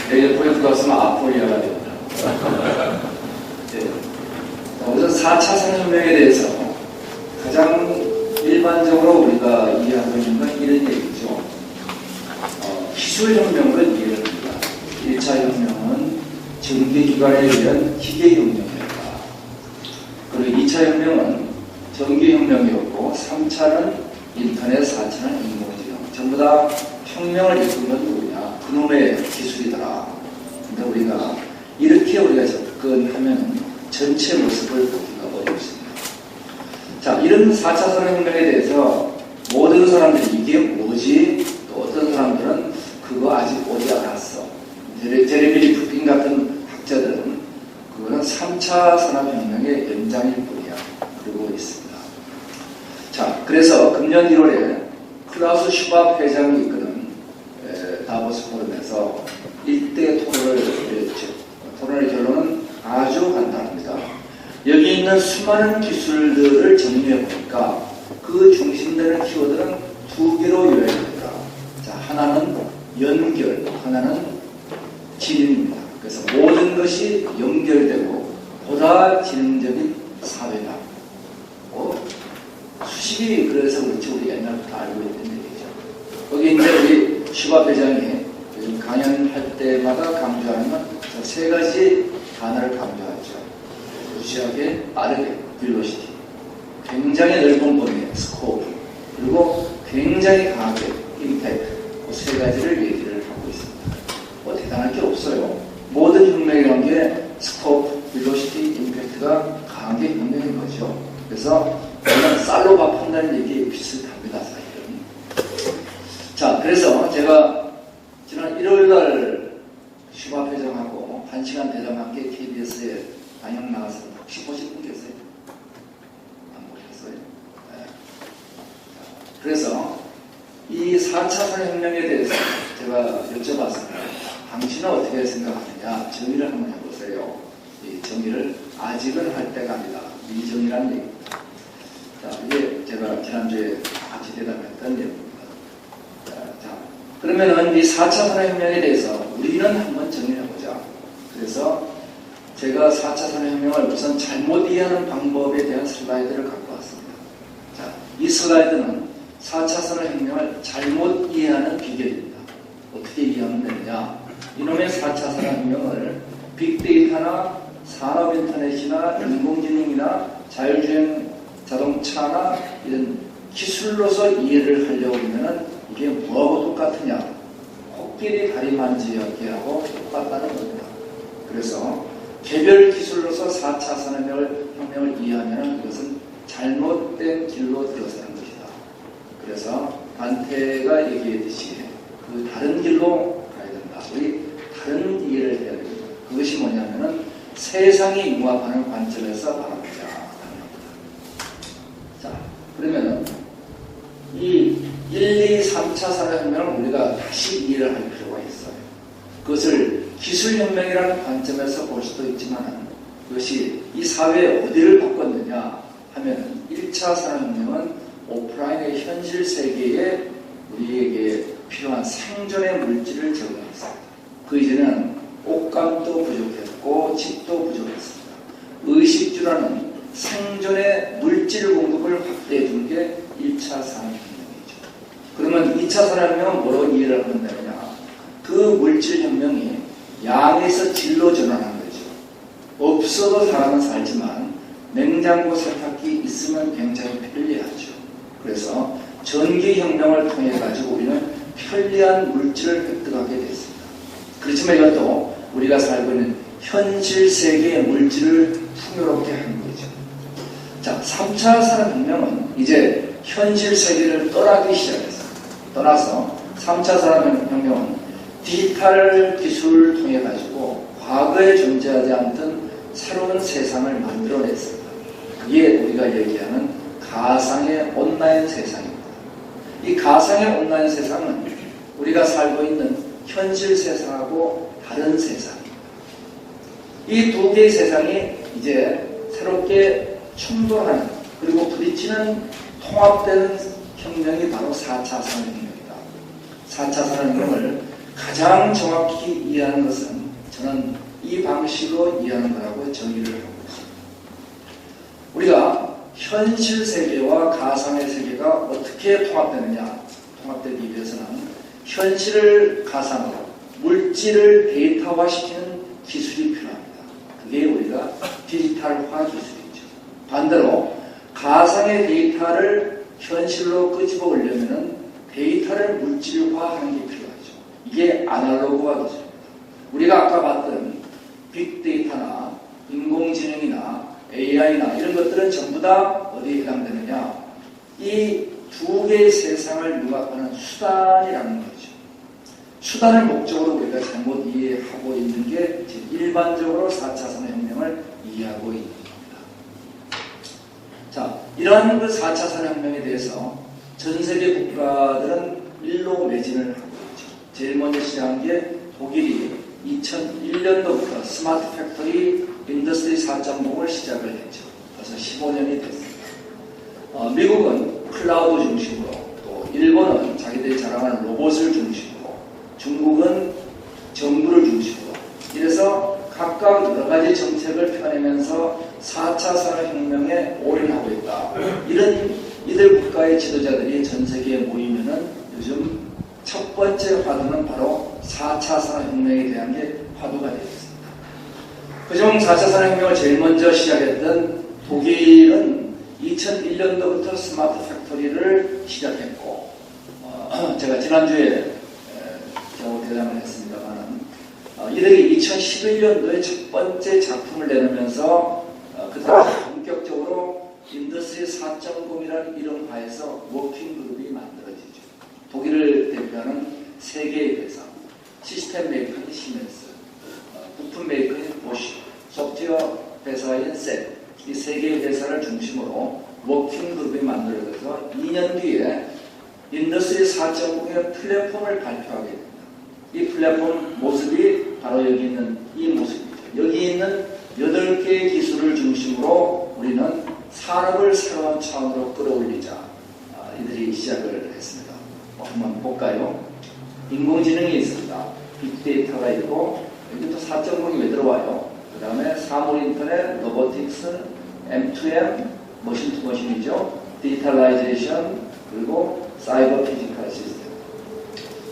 내일 보에 들어왔으면 아포리아가 됩니다. 네. 우선 4차 산업혁명에 대해서 가장 일반적으로 우리가 이해하고 있는 건 이런 얘기죠. 기술혁명을 이해를 합니다. 1차 혁명은 전기기관에 의한 기계혁명이었다. 그리고 2차 혁명은 전기혁명이었고 3차는 인터넷, 4차는 인공지능. 전부 다 혁명을 이끈 건 누구냐? 그놈의 기술이더라. 근데 우리가 이렇게 우리가 접근하면 전체 모습을 보기가 어렵습니다. 자, 이런 4차 산업혁명에 대해서 모든 사람들이 이게 뭐지? 또 어떤 사람들은 그거 아직 어디 알았어. 제레미 리프킨 같은 학자들은 그거는 3차 산업혁명의 연장일 뿐이야. 그러고 있습니다. 자, 그래서 금년 1월에 클라우스 슈밥 회장이 이끄는 다보스 포럼에서 일대 토론을 벌였죠. 토론의 결론은 아주 간단합니다. 여기 있는 수많은 기술들을 정리해 보니까 그 중심되는 키워드는 두 개로 요약됩니다. 자, 하나는 연결, 하나는 지능입니다. 그래서 모든 것이 연결되고 보다 지능적인 사회다. 수식이 그래서 그렇지 우리 옛날부터 알고 있는 얘기죠. 거기 이제 우리 슈밥 회장이 요즘 강연할 때마다 강조하는 건 세 가지 단어를 강조하죠. 무시하게 빠르게, 벨로시티, 굉장히 넓은 범위, 스코프, 그리고 굉장히 강하게, 임팩트, 그 세 가지를 얘기를 하고 있습니다. 대단할 게 없어요. 모든 혁명이라는 게 스코프, 벨로시티, 임팩트가 강한 게 혁명인 거죠. 그래서 저는 쌀로 밥 한다는 얘기 비슷합니다, 사실은. 자, 그래서 제가 지난 1월날 슈밥 회장하고 1시간 대담한 게 KBS에 방영 나가서 혹시 보실 분 계세요? 안 보셨어요? 네. 그래서 이 4차 산업혁명에 대해서 제가 여쭤봤습니다. 당신은 어떻게 생각하느냐? 정의를 한번 해보세요. 이 정의를 아직은 할 때가 아니다. 미정이라는 얘기입니다. 자, 이게 제가 지난주에 같이 대담했던 내용입니다. 자, 그러면은 이 4차 산업혁명에 대해서 우리는 한번 정의를 해보자. 그래서 제가 4차 산업혁명을 우선 잘못 이해하는 방법에 대한 슬라이드를 갖고 왔습니다. 자, 이 슬라이드는 4차 산업혁명을 잘못 이해하는 비결입니다. 어떻게 이해하면 되느냐? 이놈의 4차 산업혁명을 빅데이터나 산업인터넷이나 인공지능이나 자율주행 자동차나 이런 기술로서 이해를 하려고 하면 이게 뭐하고 똑같으냐? 코끼리 다리 만지기하고 똑같다는 겁니다. 그래서 개별 기술로서 4차 산업혁명을 이해하면 이것은 잘못된 길로 들어서는 것이다. 그래서 반테가 얘기했듯이 그 다른 길로 가야 된다. 우리 다른 이해를 해야 됩니다. 그것이 뭐냐면은 세상이 융합하는 관점에서 바라보자 하는 겁니다. 자, 그러면은 이 1, 2, 3차 산업혁명을 우리가 다시 이해를 할 필요가 있어요. 그것을 기술혁명이라는 관점에서 볼 수도 있지만 그것이 이 사회에 어디를 바꿨느냐 하면 1차 산업혁명은 오프라인의 현실 세계에 우리에게 필요한 생존의 물질을 제공했습니다. 그 이전에는 옷감도 부족했고 집도 부족했습니다. 의식주라는 생존의 물질 공급을 확대해 준 게 1차 산업혁명이죠. 그러면 2차 산업혁명은 뭐로 이해를 하면 되느냐? 그 물질혁명이 양에서 질로 전환한 거죠. 없어도 사람은 살지만 냉장고 세탁기 있으면 굉장히 편리하죠. 그래서 전기혁명을 통해 가지고 우리는 편리한 물질을 획득하게 됐습니다. 그렇지만 이것도 우리가 살고 있는 현실 세계의 물질을 풍요롭게 하는 거죠. 자, 3차 산업혁명은 이제 현실 세계를 떠나기 시작했습니다. 떠나서 3차 산업혁명은 디지털 기술을 통해 가지고 과거에 존재하지 않던 새로운 세상을 만들어냈습니다. 그게 우리가 얘기하는 가상의 온라인 세상입니다. 이 가상의 온라인 세상은 우리가 살고 있는 현실 세상하고 다른 세상입니다. 이 두 개의 세상이 이제 새롭게 충돌하는 그리고 부딪히는 통합되는 혁명이 바로 4차 산업혁명입니다. 4차 산업혁명을 가장 정확히 이해하는 것은 저는 이 방식으로 이해하는 거라고 정의를 하고 있습니다. 우리가 현실 세계와 가상의 세계가 어떻게 통합되기 위해서는 현실을 가상으로, 물질을 데이터화시키는 기술이 필요합니다. 그게 우리가 디지털화 기술이죠. 반대로 가상의 데이터를 현실로 끄집어 오려면 데이터를 물질화하는 게 필요하죠. 이게 아날로그화 기술입니다. 우리가 아까 봤던 빅데이터나 인공지능이나 AI나 이런 것들은 전부 다 어디에 해당되느냐? 이 두 개의 세상을 융합하는 수단이라는 거죠. 수단을 목적으로 우리가 잘못 이해하고 있는 게 일반적으로 4차 산업혁명을 이해하고 있는 겁니다. 자, 이러한 그 4차 산업혁명에 대해서 전 세계 국가들은 일로 매진을 하고 있죠. 제일 먼저 시작한 게 독일이 2001년도부터 스마트 팩토리 인더스트리 4.0을 시작을 했죠. 벌써 15년이 됐습니다. 미국은 클라우드 중심으로, 또 일본은 자기들이 자랑하는 로봇을 중심으로, 중국은 정부를 중심으로, 이래서 각각 여러 가지 정책을 펴내면서 4차 산업혁명에 올인하고 있다. 이런 이들 국가의 지도자들이 전 세계에 모이면은 요즘 첫 번째 화두는 바로 4차 산업혁명에 대한 게 화두가 되어 있습니다. 그중 4차 산업혁명을 제일 먼저 시작했던 독일은 2001년도부터 스마트 팩토리를 시작했고, 제가 지난주에 겨우 대담을 했습니다만, 이들이 2011년도에 첫 번째 작품을 내놓으면서 그때 본격적으로 인더스트리 4.0이라는 이름하에서 워킹그룹이 만들어지죠. 독일을 대표하는 세 개의 회사, 시스템 메이커인 시멘스, 부품 메이커인 보쉬, 소프트웨어 회사인 셋, 이 세 개의 회사를 중심으로 워킹그룹이 만들어져서 2년 뒤에 인더스트리 4.0의 플랫폼을 발표하게 됩니다. 이 플랫폼 모습이 바로 여기 있는 이 모습이죠. 여기 있는 8개의 기술을 중심으로 우리는 산업을 새로운 차원으로 끌어올리자 이들이 시작을 했습니다. 한번 볼까요? 인공지능이 있습니다. 빅데이터가 있고, 여기 또 4.0이 왜 들어와요? 그 다음에 사물인터넷, 로보틱스, M2M, 머신투머신이죠. 디지털라이제이션, 그리고 사이버 피지컬 시스템.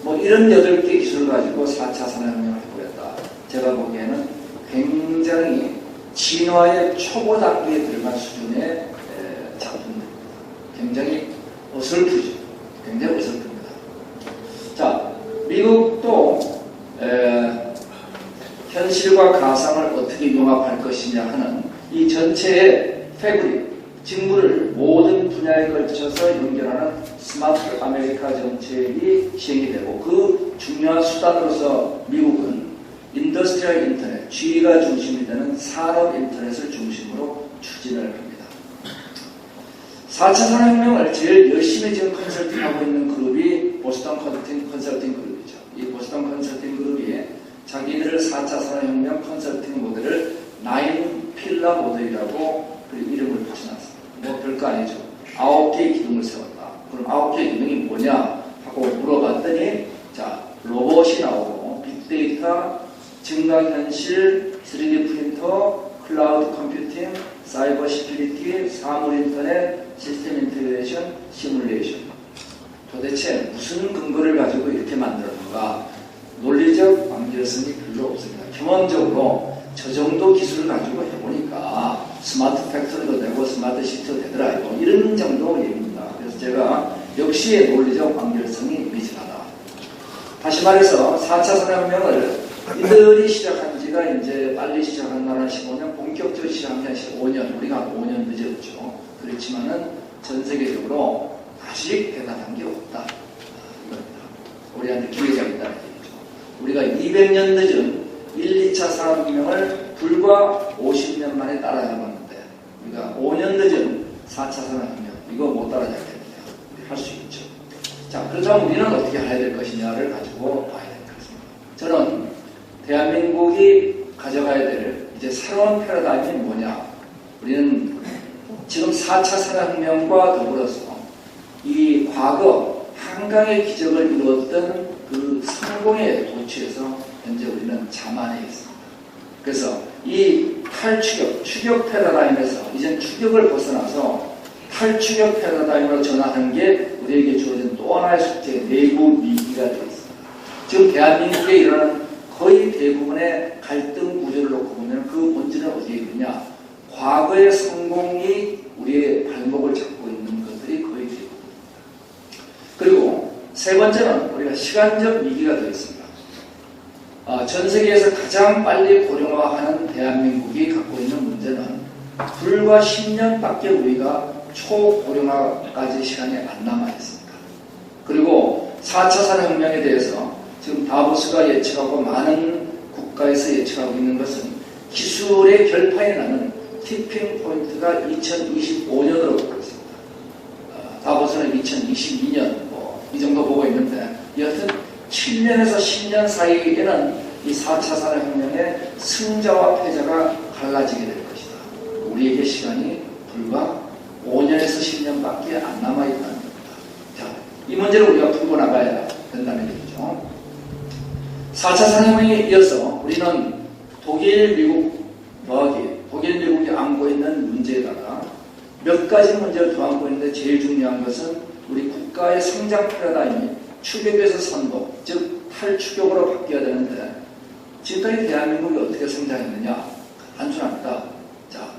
뭐 이런 8개 기술을 가지고 4차 산업혁명을 해보겠다. 제가 보기에는 굉장히 진화의 초보 단계에 들어간 수준의 작품들입니다. 굉장히 어설프죠. 굉장히 어설픕니다. 자, 미국도 현실과 가상을 어떻게 융합할 것이냐 하는 이 전체의 패브릭, 직무를 모든 분야에 걸쳐서 연결하는 스마트 아메리카 정책이 시행이 되고, 그 중요한 수단으로서 미국은 인더스트리얼 인터넷, G가 중심이 되는 산업 인터넷을 중심으로 추진을 합니다. 4차 산업혁명을 제일 열심히 지금 컨설팅하고 있는 그룹이 보스턴 컨설팅 그룹이죠. 이 보스턴 컨설팅 그룹이 자기들을 4차 산업혁명 컨설팅 모델을 9필러 모델이라고 그 이름을 붙여놨습니다. 뭐 별거 아니죠. 9개의 기둥을 세웠다. 그럼 9개의 기둥이 뭐냐 하고 물어봤더니, 자, 로봇이 나오고, 빅데이터, 증강현실, 3D 프린터, 클라우드 컴퓨팅, 사이버 시큐리티, 사물인터넷, 시스템 인테그레이션, 시뮬레이션. 도대체 무슨 근거를 가지고 이렇게 만들었는가? 논리적 완결성이 별로 없습니다. 경험적으로 저 정도 기술을 가지고 해보니까 스마트 팩토리도 되고 스마트 시티도 되더라, 이거 이런 정도 얘기입니다. 그래서 제가 역시 논리적 완결성이 미진하다. 다시 말해서 4차 산업혁명을 이들이 시작한 지가 이제 빨리 시작한 나라 15년, 본격적으로 시작한 게 15년, 우리가 5년 늦었죠. 그렇지만은 전 세계적으로 아직 대단한 게 없다. 이겁니다. 우리한테 기회가 있다는 얘기죠. 우리가 200년 늦은 1, 2차 산업혁명을 불과 50년 만에 따라잡았는데, 우리가 5년 늦은 4차 산업혁명, 이거 못 따라잡겠느냐. 할 수 있죠. 자, 그렇다면 우리는 어떻게 해야 될 것이냐를 가지고 봐야 될 것입니다. 저는 대한민국이 가져가야 될 이제 새로운 패러다임이 뭐냐. 우리는 지금 4차 산업혁명과 더불어서 이 과거 한강의 기적을 이루었던 그 성공의 고취해서 현재 우리는 자만해 있습니다. 그래서 이 탈추격, 추격 패러다임에서 이젠 추격을 벗어나서 탈추격 패러다임으로 전환하는 게 우리에게 주어진 또 하나의 숙제, 내부 위기가 되어 있습니다. 지금 대한민국에 일어나는 거의 대부분의 갈등 구조를 놓고 보면 그 본질은 어디에 있느냐? 과거의 성공이 우리의 발목을 잡고 있는 것들이 거의 대부분입니다. 그리고 세 번째는 우리가 시간적 위기가 되어 있습니다. 전 세계에서 가장 빨리 고령화하는 대한민국이 갖고 있는 문제는 불과 10년밖에 우리가 초고령화까지 시간이 안 남아 있습니다. 그리고 4차 산업혁명에 대해서 지금 다보스가 예측하고 많은 국가에서 예측하고 있는 것은 기술의 결판이 나는 티핑 포인트가 2025년으로 보고 있습니다. 다보스는 2022년 이 정도 보고 있는데 여하튼 7년에서 10년 사이에는 이 4차 산업혁명의 승자와 패자가 갈라지게 될 것이다. 우리에게 시간이 불과 5년에서 10년밖에 안 남아있다는 겁니다. 자, 이 문제를 우리가 풀고 나가야 된다는 얘기죠. 4차 산업혁명에 이어서 우리는 독일, 미국 더하기 독일, 미국이 안고 있는 문제에다가 몇 가지 문제를 더 안고 있는데 제일 중요한 것은 우리 국가의 성장 패러다임이 추격에서 선도, 즉 탈추격으로 바뀌어야 되는데 지금까지 대한민국이 어떻게 성장했느냐? 단순합니다. 자,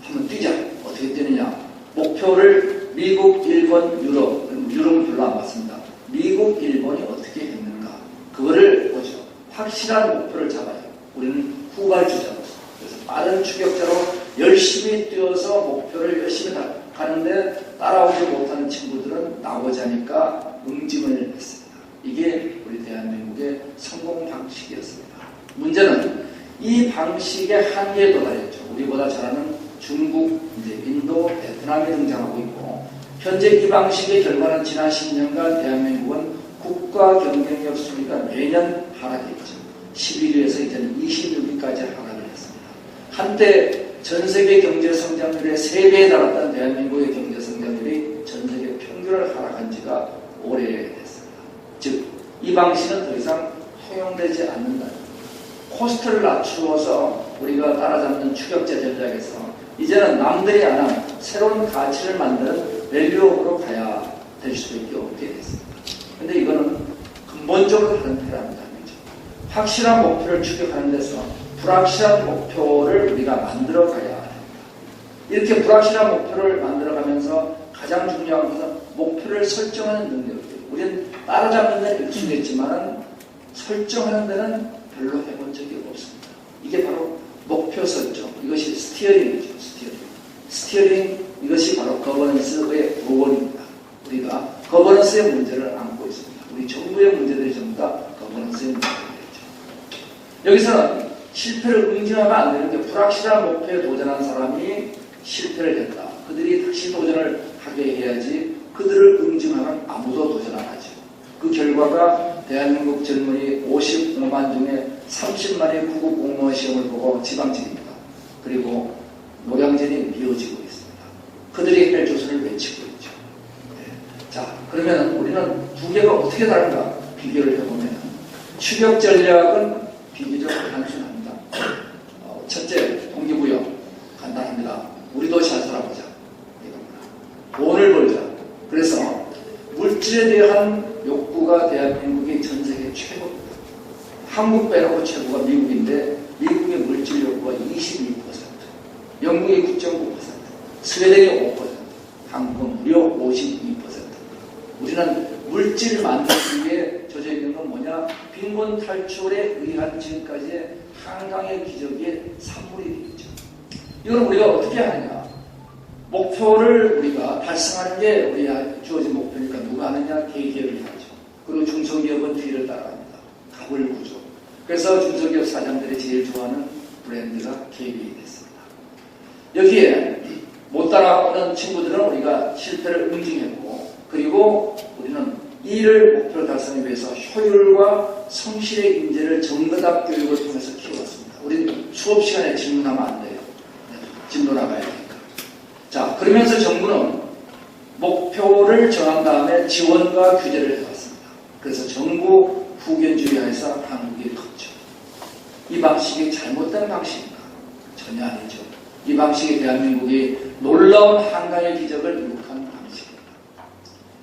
한번 뛰자. 어떻게 뛰느냐? 목표를 미국, 일본, 유럽은 별로 안 봤습니다. 미국, 일본이 어떻게 했는가? 그거를 보죠. 확실한 목표를 잡아요. 우리는 후발주자로서. 그래서 빠른 추격자로 열심히 뛰어서 목표를 열심히 가는데 따라오지 못하는 친구들은 나오자 하니까 응징을 했습니다. 이게 우리 대한민국의 성공 방식이었습니다. 문제는 이 방식의 한계에 도달했죠. 우리보다 잘하는 중국, 이제 인도, 베트남이 등장하고 있고 현재 이 방식의 결과는 지난 10년간 대한민국은 국가 경쟁력 순위가 매년 하락했죠. 11위에서 이제는 26위까지 하락을 했습니다. 한때 전 세계 경제 성장률의 3배에 달했던 대한민국의 경제 성장률이 전 세계 평균을 하락한 지가 오래됐습니다. 즉, 이 방식은 더 이상 통용되지 않는다. 코스트를 낮추어서 우리가 따라잡는 추격자 전략에서 이제는 남들이 안 한 새로운 가치를 만드는 밸류업으로 가야 될 수밖에 없게 됐습니다. 근데 이거는 근본적으로 다른 테라입니다. 확실한 목표를 추격하는 데서 불확실한 목표를 우리가 만들어 가야 합니다. 이렇게 불확실한 목표를 만들어 가면서 가장 중요한 것은 목표를 설정하는 능력이에요. 우리는 따라잡는 데는 익숙했지만 설정하는 데는 별로 해본 적이 없습니다. 이게 바로 목표 설정, 이것이 스티어링이죠. 스티어링, 이것이 바로 거버넌스의 부원입니다. 우리가 거버넌스의 문제를 안고 있습니다. 우리 정부의 문제들이 전부 다 거버넌스의 문제들이죠. 여기서는 실패를 응징하면 안 되는 게 불확실한 목표에 도전한 사람이 실패를 했다. 그들이 다시 도전을 하게 해야지 그들을 응징하면 아무도 도전 안 하죠. 그 결과가 대한민국 젊은이 55만 중에 30만이 구급 공무원 시험을 보고 지방직입니다. 그리고 노량진이 미어지고 있습니다. 그들이 헬조선을 외치고 있죠. 네. 자, 그러면 우리는 두 개가 어떻게 다른가 비교를 해보면 추격 전략은 비교적 단순합니다. 첫째, 동기부여 간단합니다. 우리도 잘 살아보자. 이겁니다. 돈을 벌자. 그래서 물질에 대한 욕구가 대한민국이 전 세계 최고입니다. 한국 빼놓고 최고가 미국인데 미국의 물질 욕구가 22%, 영국이 9.9%, 스웨덴이 5%, 한국은 무려 52%. 우리는 물질 만들기 위해 젖어 있는 건 뭐냐? 빈곤 탈출에 의한 지금까지의 한강의 기적의 산물이 되겠죠. 이걸 우리가 어떻게 하느냐? 목표를 우리가 달성하는 게 우리 주어진 목표니까 누가 하느냐? 대기업이 하죠. 그리고 중소기업은 뒤를 따라갑니다. 갑을 구조. 그래서 중소기업 사장들이 제일 좋아하는 브랜드가 KB이 됐습니다. 여기에 못 따라오는 친구들은 우리가 실패를 응징했고, 그리고 우리는 이를 목표를 달성하기 위해서 효율과 성실의 인재를 정거답 교육을 통해서 키워왔습니다. 우리 수업 시간에 질문하면 안 돼요. 진도 나가야 되니까. 자, 그러면서 정부는 목표를 정한 다음에 지원과 규제를 해왔습니다. 그래서 정부 후견주의하에서 한국이 컸죠. 이 방식이 잘못된 방식인가? 전혀 아니죠. 이 방식이 대한민국이 놀라운 한강의 기적을 이룩한 방식입니다.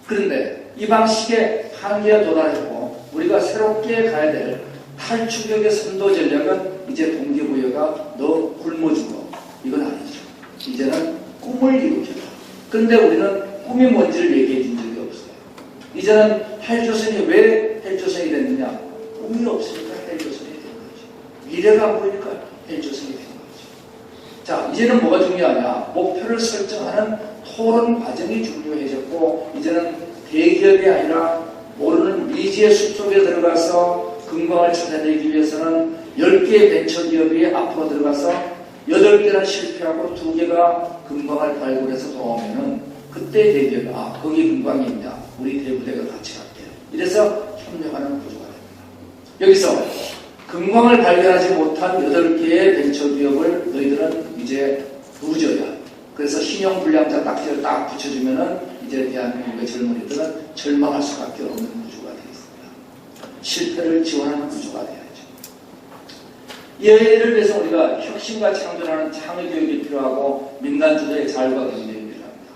그런데 이 방식의 한계에 도달했고 우리가 새롭게 가야 될 탈추격의 선도 전략은 이제 동기부여가 너 굶어 죽어. 이건 아니죠. 이제는 꿈을 이루겠다. 그런데 우리는 꿈이 뭔지를 얘기해 준 적이 없어요. 이제는 헬조선이 왜 헬조선이 됐느냐? 꿈이 없으니까 헬조선이 된 거죠. 미래가 안 보이니까 헬조선이 된 거죠. 자, 이제는 뭐가 중요하냐? 목표를 설정하는 토론 과정이 중요해졌고 이제는 대기업이 아니라 모르는 미지의 숲속에 들어가서 금광을 찾아내기 위해서는 10개의 벤처기업이 앞으로 들어가서 8개는 실패하고 2개가 금광을 발굴해서 돌아오면은 그때 대기업이 거기 금광이 있냐 우리 대부대가 같이 갈게요. 이래서 협력하는 구조가 됩니다. 여기서 금광을 발견하지 못한 8개의 벤처기업을 너희들은 이제 루저야. 그래서 신용불량자 딱지를 딱 붙여주면은 이제 대한민국의 젊은이들은 절망할 수밖에 없는 구조가 되겠습니다. 실패를 지원하는 구조가 돼야죠. 이를 위해서 우리가 혁신과 창조라는 창의교육이 필요하고 민간주도의 자율과 경쟁이 필요합니다.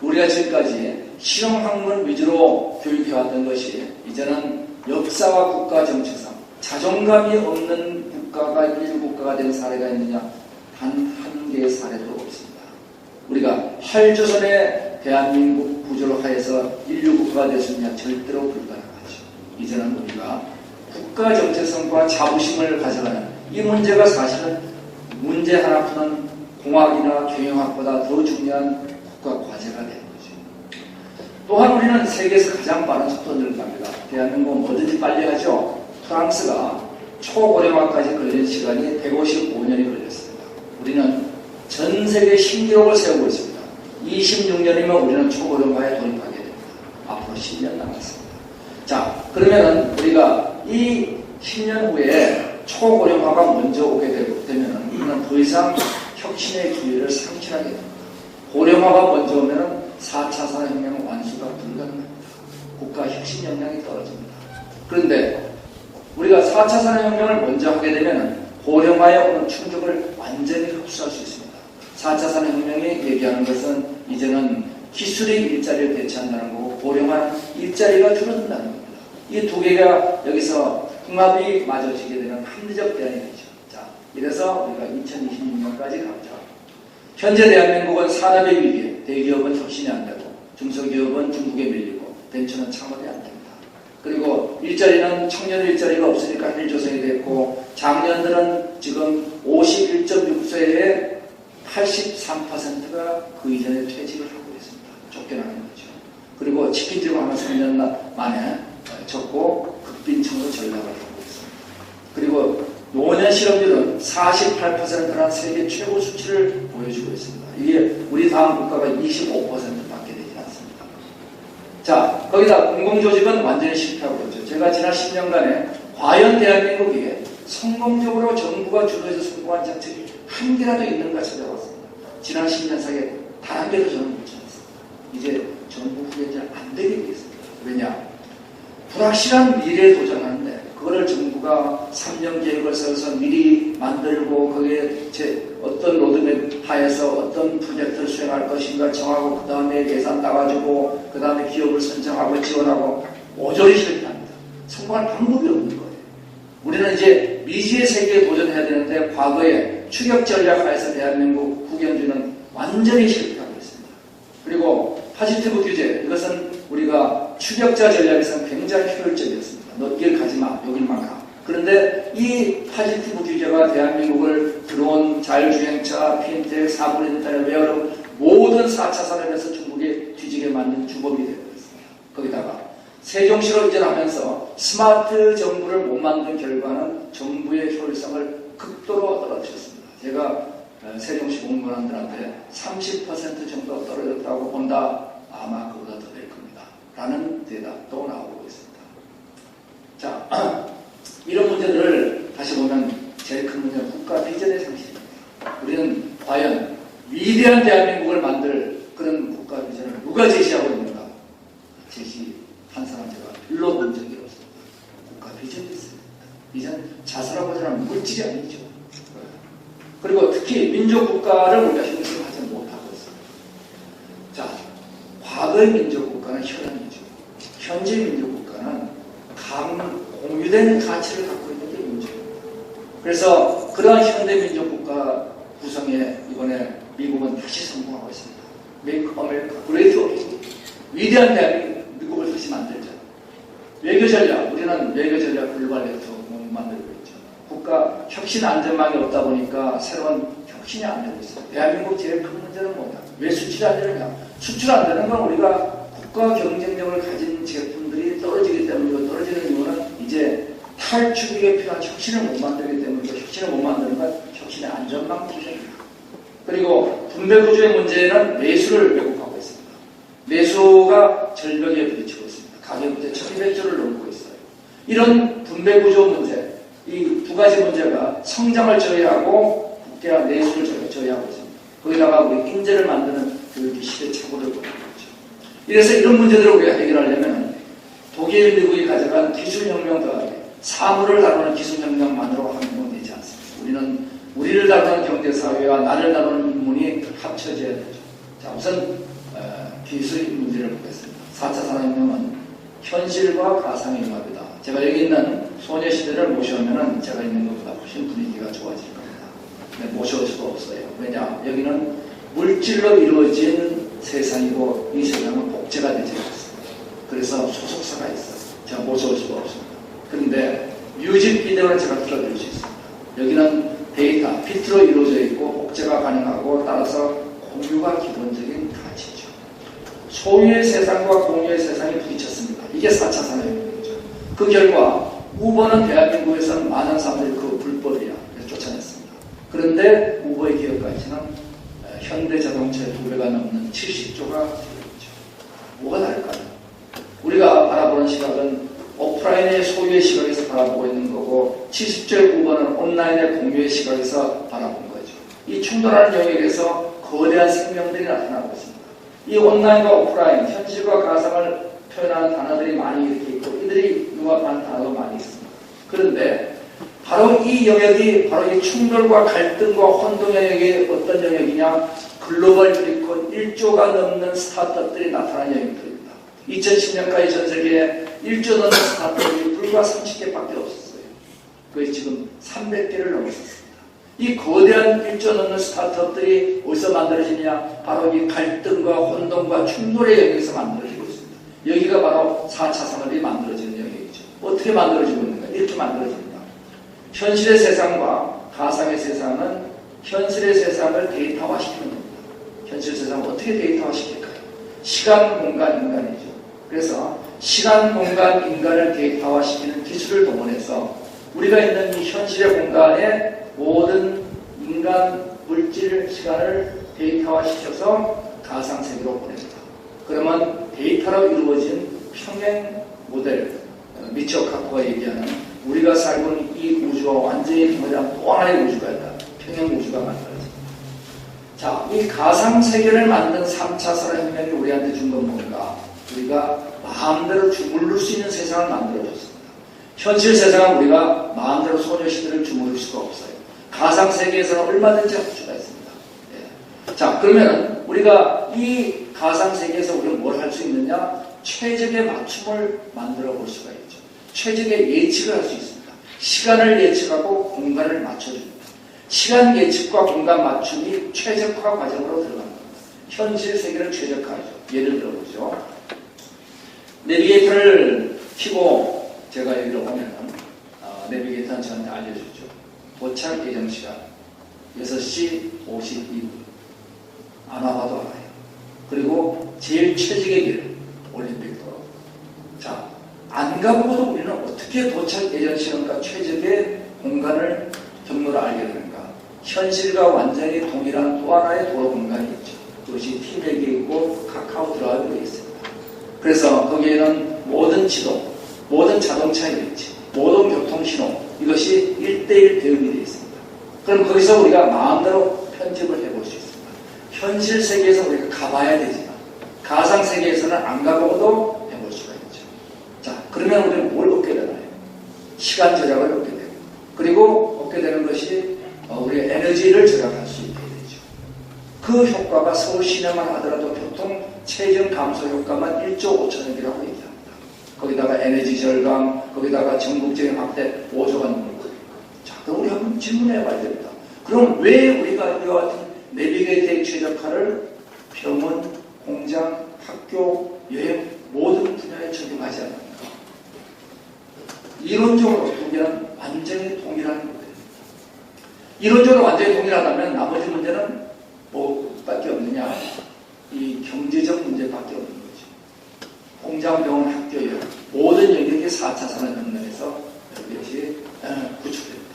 우리가 지금까지 실용학문 위주로 교육해왔던 것이 이제는 역사와 국가 정체성, 자존감이 없는 국가가 인류국가가 된 사례가 있느냐? 단 한 개의 사례도 없습니다. 우리가 헬조선의 대한민국 구조를 하에서 인류국가가 됐느냐? 절대로 불가능하죠. 이제는 우리가 국가 정체성과 자부심을 가져가는 이 문제가 사실은 문제 하나 푸는 공학이나 경영학보다 더 중요한 국가 과제가 되는 거죠. 또한 우리는 세계에서 가장 빠른 속도를 갑니다. 대한민국은 뭐든지 빨리 하죠. 프랑스가 초고령화까지 걸린 시간이 155년이 걸렸습니다. 우리는 전 세계 신기록을 세우고 있습니다. 26년이면 우리는 초고령화에 돌입하게 됩니다. 앞으로 10년 남았습니다. 자, 그러면은 우리가 이 10년 후에 초고령화가 먼저 오게 되면은 우리는 더 이상 혁신의 기회를 상실하게 됩니다. 고령화가 먼저 오면은 4차 산업혁명 완수가 불가능합니다. 국가 혁신 역량이 떨어집니다. 그런데 우리가 4차 산업혁명을 먼저 하게 되면은 고령화에 오는 충격을 완전히 흡수할 수 있습니다. 4차 산업혁명이 얘기하는 것은 이제는 기술이 일자리를 대체한다는 거고 고령화는 일자리가 줄어든다는 겁니다. 이 두 개가 여기서 궁합이 맞아지게 되면 합리적 대안이 되죠. 자, 이래서 우리가 2026년까지 가보자. 현재 대한민국은 산업의 위기에 대기업은 혁신이 안 되고 중소기업은 중국에 밀리고 벤처는 창업이 안 됩니다. 그리고 일자리는 청년 일자리가 없으니까 헬조선이 됐고 장년들은 지금 51.6세에 83%가 그 이전에 퇴직을 하고 있습니다. 쫓겨나는 거죠. 그리고 치킨집 하면 3년 만에 접고 극빈층으로 전락을 하고 있습니다. 그리고 노년 실업률은 48%란 세계 최고 수치를 보여주고 있습니다. 이게 우리 다음 국가가 25%밖에 되지 않습니다. 자, 거기다 공공조직은 완전히 실패하고 있죠. 제가 지난 10년간에 과연 대한민국이 성공적으로 정부가 주도해서 성공한 정책이 한 개라도 있는가 찾아봤습니다. 지난 10년 사이에 단 한 개도 저는 못 찾았습니다. 이제 정부 후견자는 안 되게 되겠습니다. 왜냐? 불확실한 미래에 도전하는데 그거를 정부가 3년 계획을 세워서 미리 만들고 거기에 어떤 로드맵 하에서 어떤 프로젝트를 수행할 것인가 정하고 그 다음에 예산 따가지고 그 다음에 기업을 선정하고 지원하고 모조리 실패합니다. 성공할 방법이 없는 거예요. 우리는 이제 미지의 세계에 도전해야 되는데 과거에 추격 전략 하에서 대한민국 후견주는 완전히 실패하고 있습니다. 그리고 파지티브 규제, 이것은 우리가 추격자 전략에서는 굉장히 효율적이었습니다. 너 길 가지마, 여길만 가. 그런데 이 파지티브 규제가 대한민국을 드론, 자율주행차, 핀텍, 사물 인터넷, 웨어러블 모든 4차 산업에서 중국에 뒤지게 만든 주범이 되고 있습니다. 거기다가 세종시로 이전하면서 스마트 정부를 못 만든 결과는 정부의 효율성을 극도로 떨어뜨렸습니다. 제가 세종시 공무원들한테 30% 정도 떨어졌다고 본다. 아마 그보다 더 될 겁니다. 라는 대답도 나오고 있습니다. 자, 이런 문제들을 다시 보면 제일 큰 문제는 국가 비전의 상실입니다. 우리는 과연 위대한 대한민국을 만들 그런 국가 비전을 누가 제시하고 있는가? 제시한 사람 제가 별로 본 적이 없습니다. 국가 가설하고자 하는 물질이 아니죠. 그리고 특히 민족국가를 우리가 형성하지 못하고 있습니다. 자, 과거의 민족국가는 혈연이죠. 현재 민족국가는 공유된 가치를 갖고 있는 게 민족입니다. 그래서 그러한 현대 민족국가 구성에 이번에 미국은 다시 성공하고 있습니다. Make America Great Again. 위대한 미국을 다시 만들자. 외교 전략, 우리는 외교 전략 글로벌 네트워크 만들고 있죠. 국가 혁신 안전망이 없다 보니까 새로운 혁신이 안 되고 있어요. 대한민국 제일 큰 문제는 뭐냐? 왜 수출이 안 되느냐? 수출 안 되는 건 우리가 국가 경쟁력을 가진 제품들이 떨어지기 때문이고, 떨어지는 이유는 이제 탈출구에 필요한 혁신을 못 만들기 때문이고, 혁신을 못 만드는 건 혁신의 안전망 부족입니다. 그리고 분배구조의 문제는 내수를 왜곡하고 있습니다. 내수가 절벽에 부딪히고 있습니다. 가계부채 1200조를 넘고 있어요. 이런 분배구조 문제, 이 두 가지 문제가 성장을 저해하고 국대와 내수를 저해하고 있습니다. 거기다가 우리 인재를 만드는 교육의 시대착오를 보는 거죠. 이래서 이런 문제들을 우리가 해결하려면 독일, 미국이 가져간 기술혁명 더하기 사물을 다루는 기술혁명만으로 하면 되지 않습니다. 우리를 다루는 경제사회와 나를 다루는 인문이 합쳐져야 되죠. 자, 우선 기술 문제를 보겠습니다. 4차 산업혁명은 현실과 가상의 융합이다. 제가 여기 있는 소녀시대를 모셔오면 제가 있는 것보다 훨씬 분위기가 좋아질 겁니다. 근데 모셔올 수가 없어요. 왜냐? 여기는 물질로 이루어진 세상이고 이 세상은 복제가 되지 않습니다. 그래서 소속사가 있어요. 제가 모셔올 수가 없습니다. 그런데 뮤직비디오는 제가 틀어드릴 수 있습니다. 여기는 데이터, 비트로 이루어져 있고 복제가 가능하고 따라서 공유가 기본적인 가치죠. 소유의 세상과 공유의 세상이 부딪혔습니다. 이게 4차 산업혁명이죠. 그 결과 우버는 대한민국에서는 많은 사람들이 그 불법이야. 그래서 쫓아냈습니다. 그런데 우버의 기업 가치는 현대자동차의 2배가 넘는 70조가 되어있죠. 뭐가 다를까요? 우리가 바라보는 시각은 오프라인의 소유의 시각에서 바라보고 있는 거고 70조의 우버는 온라인의 공유의 시각에서 바라본 거죠. 이 충돌하는 영역에서 거대한 생명들이 나타나고 있습니다. 이 온라인과 오프라인, 현실과 가상을 표현하는 단어들이 많이 이렇게 있고 이들이 융합하는 단어도 많이 있습니다. 그런데 바로 이 영역이 바로 이 충돌과 갈등과 혼동 영역이 어떤 영역이냐? 글로벌 유니콘 1조가 넘는 스타트업들이 나타나는 영역들입니다. 2010년까지 전 세계에 1조 넘는 스타트업이 불과 30개밖에 없었어요. 그게 지금 300개를 넘었습니다. 이 거대한 1조 넘는 스타트업들이 어디서 만들어지냐? 바로 이 갈등과 혼동과 충돌의 영역에서 만들어지고 있습니다. 여기가 바로 4차 산업이 만들어지는 영역이죠. 어떻게 만들어지고 있는가? 이렇게 만들어집니다. 현실의 세상과 가상의 세상은 현실의 세상을 데이터화시키는 겁니다. 현실 세상을 어떻게 데이터화시킬까요? 시간, 공간, 인간이죠. 그래서 시간, 공간, 인간을 데이터화시키는 기술을 동원해서 우리가 있는 이 현실의 공간에 모든 인간, 물질, 시간을 데이터화시켜서 가상세계로 보냅니다. 그러면 데이터로 이루어진 평행 모델, 미치오 카코가 얘기하는 우리가 살고 있는 이 우주와 완전히 동일한 또 하나의 우주가 있다. 평행 우주가 만들어집니다. 자, 이 가상세계를 만든 3차 산업혁명이 우리한테 준 건 뭔가? 우리가 마음대로 주물를 수 있는 세상을 만들어줬습니다. 현실 세상은 우리가 마음대로 소녀시대를 주물릴 수가 없어요. 가상세계에서는 얼마든지 할 수가 있습니다. 예. 자, 그러면 우리가 이 가상세계에서 우리가 뭘 할 수 있느냐? 최적의 맞춤을 만들어 볼 수가 있죠. 최적의 예측을 할 수 있습니다. 시간을 예측하고 공간을 맞춰줍니다. 시간 예측과 공간 맞춤이 최적화 과정으로 들어갑니다. 현실 세계를 최적화하죠. 예를 들어보죠. 내비게이터를 켜고 제가 여기로 오면은 내비게이터는 저한테 알려주죠. 도착 예정 시간 6시 52분. 안 와봐도 알아요. 그리고 제일 최적의 길 올림픽도로. 자, 안 가보고도 우리는 어떻게 도착 예정 시간과 최적의 공간을 경로를 알게 되는가? 현실과 완전히 동일한 또 하나의 도로 공간이 있죠. 그것이 티백에 있고 카카오 드라이브에 있습니다. 그래서 거기에는 모든 지도, 모든 자동차 일지, 모든 교통신호 이것이 1:1 대응이 되어 있습니다. 그럼 거기서 우리가 마음대로 편집을 해볼 수 있습니다. 현실 세계에서 우리가 가봐야 되지만 가상 세계에서는 안 가보고도 해볼 수가 있죠. 자, 그러면 우리는 뭘 얻게 되나요? 시간 절약을 얻게 되고 그리고 얻게 되는 것이 우리의 에너지를 절약할 수 있게 되죠. 그 효과가 서울 시내만 하더라도 보통 체중 감소 효과만 1조 5천억이라고 얘기합니다. 거기다가 에너지 절감, 거기다가 전국적인 확대 5조가 넘는 거예요. 자, 그럼 우리 한번 질문해 봐야 됩니다. 그럼 왜 우리가 이와 같은 내비게이터의 최적화를 병원, 공장, 학교, 여행 모든 분야에 적용하지 않습니까? 이론적으로 두 개는 완전히 동일한 거예요. 이론적으로 완전히 동일하다면 나머지 문제는 뭐밖에 없느냐? 이 경제적 문제밖에 없는 거죠. 공장, 병원, 학교, 여행 모든 영역이 4차 산업혁명에서 이것이 구축됩니다.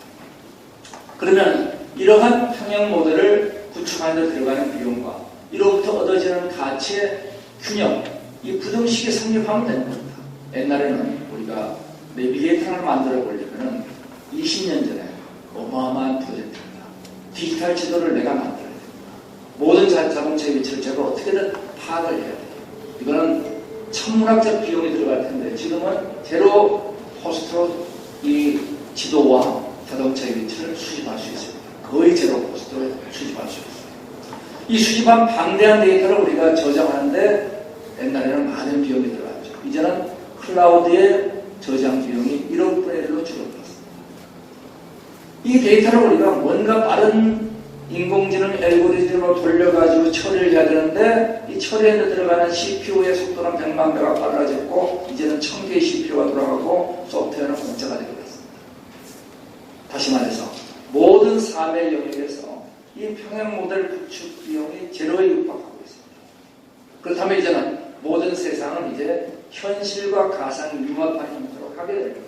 그러면 이러한 평형 모델을 구축하는 데 들어가는 비용과 이로부터 얻어지는 가치의 균형, 이 부등식이 성립하면 되는 겁니다. 옛날에는 우리가 내비게이터를 만들어 보려면 20년 전에 어마어마한 프로젝트입니다. 디지털 지도를 내가 만들어야 됩니다. 모든 자동차의 위치를 제가 어떻게든 파악을 해야 돼요. 이거는 천문학적 비용이 들어갈 텐데 지금은 제로 코스트로 이 지도와 자동차의 위치를 수집할 수 있습니다. 거의 제로 코스트로 수집할 수 있어요. 이 수집한 방대한 데이터를 우리가 저장하는데 옛날에는 많은 비용이 들어갔죠. 이제는 클라우드의 저장 비용이 1억 분의 1로 줄어들었습니다. 이 데이터를 우리가 뭔가 빠른 인공지능 알고리즘으로 돌려가지고 처리를 해야 되는데 이 처리에 들어가는 CPU의 속도는 100만 배가 빨라졌고 이제는 1000개의 CPU가 돌아가고 소프트웨어는 공짜가 되어버렸습니다. 다시 말해서 모든 사회 영역에서 이 평형 모델 구축 비용이 제로에 육박하고 있습니다. 그렇다면 이제는 모든 세상은 이제 현실과 가상이 융합하는 형태로 가게 되는 거죠.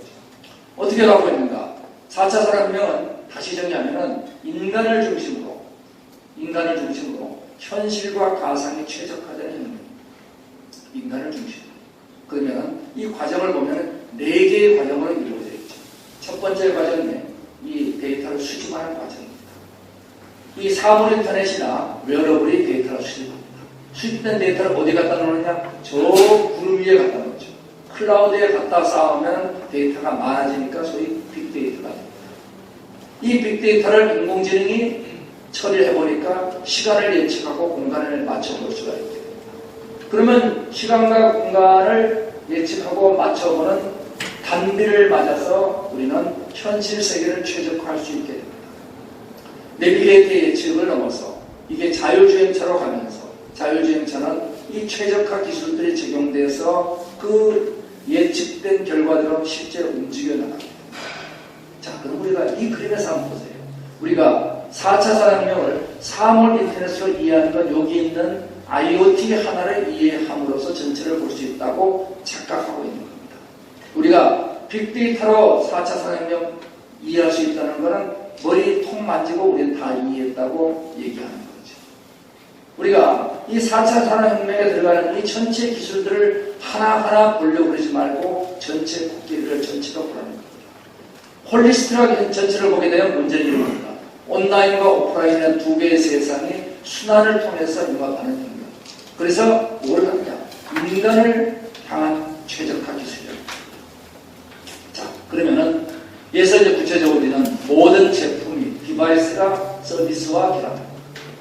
어떻게 가고 있는가? 4차 산업혁명은 다시 정리하면 인간을 중심으로 현실과 가상이 최적화되는 혁명입니다. 인간을 중심으로. 그러면 이 과정을 보면 4개의 과정으로 이루어져 있죠. 첫 번째 과정은 이 데이터를 수집하는 과정입니다. 이 사물 인터넷이나 웨어러블이 데이터를 수집합니다. 수집된 데이터를 어디 갖다 놓느냐? 저 구름 위에 갖다 놓죠. 클라우드에 갖다 쌓으면 데이터가 많아지니까 소위 빅데이터가 됩니다. 이 빅데이터를 인공지능이 처리를 해보니까 시간을 예측하고 공간을 맞춰볼 수가 있게 됩니다. 그러면 시간과 공간을 예측하고 맞춰보는 단비를 맞아서 우리는 현실 세계를 최적화할 수 있게 됩니다. 내비게이터의 예측을 넘어서 이게 자율주행차로 가면서 자율주행차는 이 최적화 기술들이 적용돼서 그 예측된 결과대로 실제로 움직여 나갑니다. 자, 그럼 우리가 이 그림에서 한번 보세요. 우리가 4차 산업혁명을 사물 인터넷으로 이해하는 건 여기 있는 IoT 하나를 이해함으로써 전체를 볼 수 있다고 착각하고 있는 겁니다. 우리가 빅데이터로 4차 산업혁명 이해할 수 있다는 것은 머리 통 만지고 우리는 다 이해했다고 얘기하는 거죠. 우리가 이 4차 산업혁명에 들어가는 이 전체 기술들을 하나하나 보려고 그러지 말고 전체 코끼리를 전체로 보라는 겁니다. 홀리스트하게 전체를 보게 되면 문제는 이겁니다. 온라인과 오프라인의 두 개의 세상이 순환을 통해서 융합하는 혁명. 그래서 뭘 하느냐? 인간을 향한 최적화 기술입니다. 자, 그러면은 예서 이제 구체적으로 우리는 모든 제품이 디바이스가 서비스와 결합,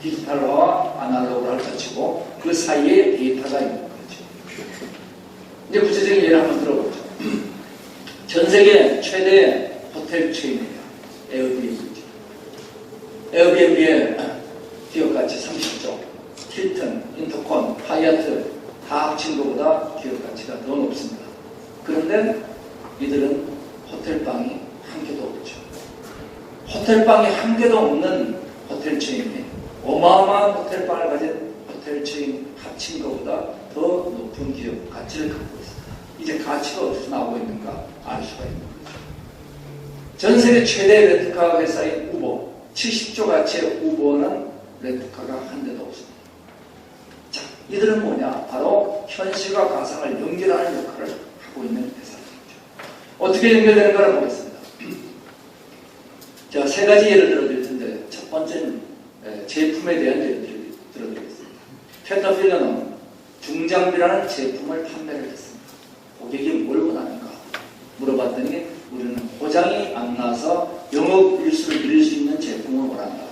디지털화와 아날로그를 거치고 그 사이에 데이터가 있는 거죠. 이제 구체적인 예를 한번 들어보죠. 전 세계 최대 호텔 체인이에요. 에어비앤비죠. 에어비앤비의 기업가치 30조, 힐튼, 인터콘, 하이아트 다 합친 것보다 기업가치가 더 높습니다. 그런데 이들은 호텔방이 한 개도 없죠. 호텔방이 한 개도 없는 호텔 체인이 어마어마한 호텔방을 가진 호텔 체인 합친 것보다 더 높은 기업 가치를 갖고 있습니다. 이제 가치가 어디서 나오고 있는가 알 수가 있는 거죠. 전 세계 최대 렌트카 회사인 우버, 70조 가치의 우버는 렌트카가 한 대도 없습니다. 자, 이들은 뭐냐? 바로 현실과 가상을 연결하는 역할을 하고 있는 회사들이죠. 어떻게 연결되는가를 보겠습니다. 제가 세 가지 예를 들어드릴 텐데 첫 번째는 제품에 대한 예를 들어드리겠습니다. 캐터필러는 중장비라는 제품을 판매를 했습니다. 고객이 뭘 원하는가 물어봤더니 우리는 고장이 안 나서 영업 일수를 늘릴 수 있는 제품을 원한다.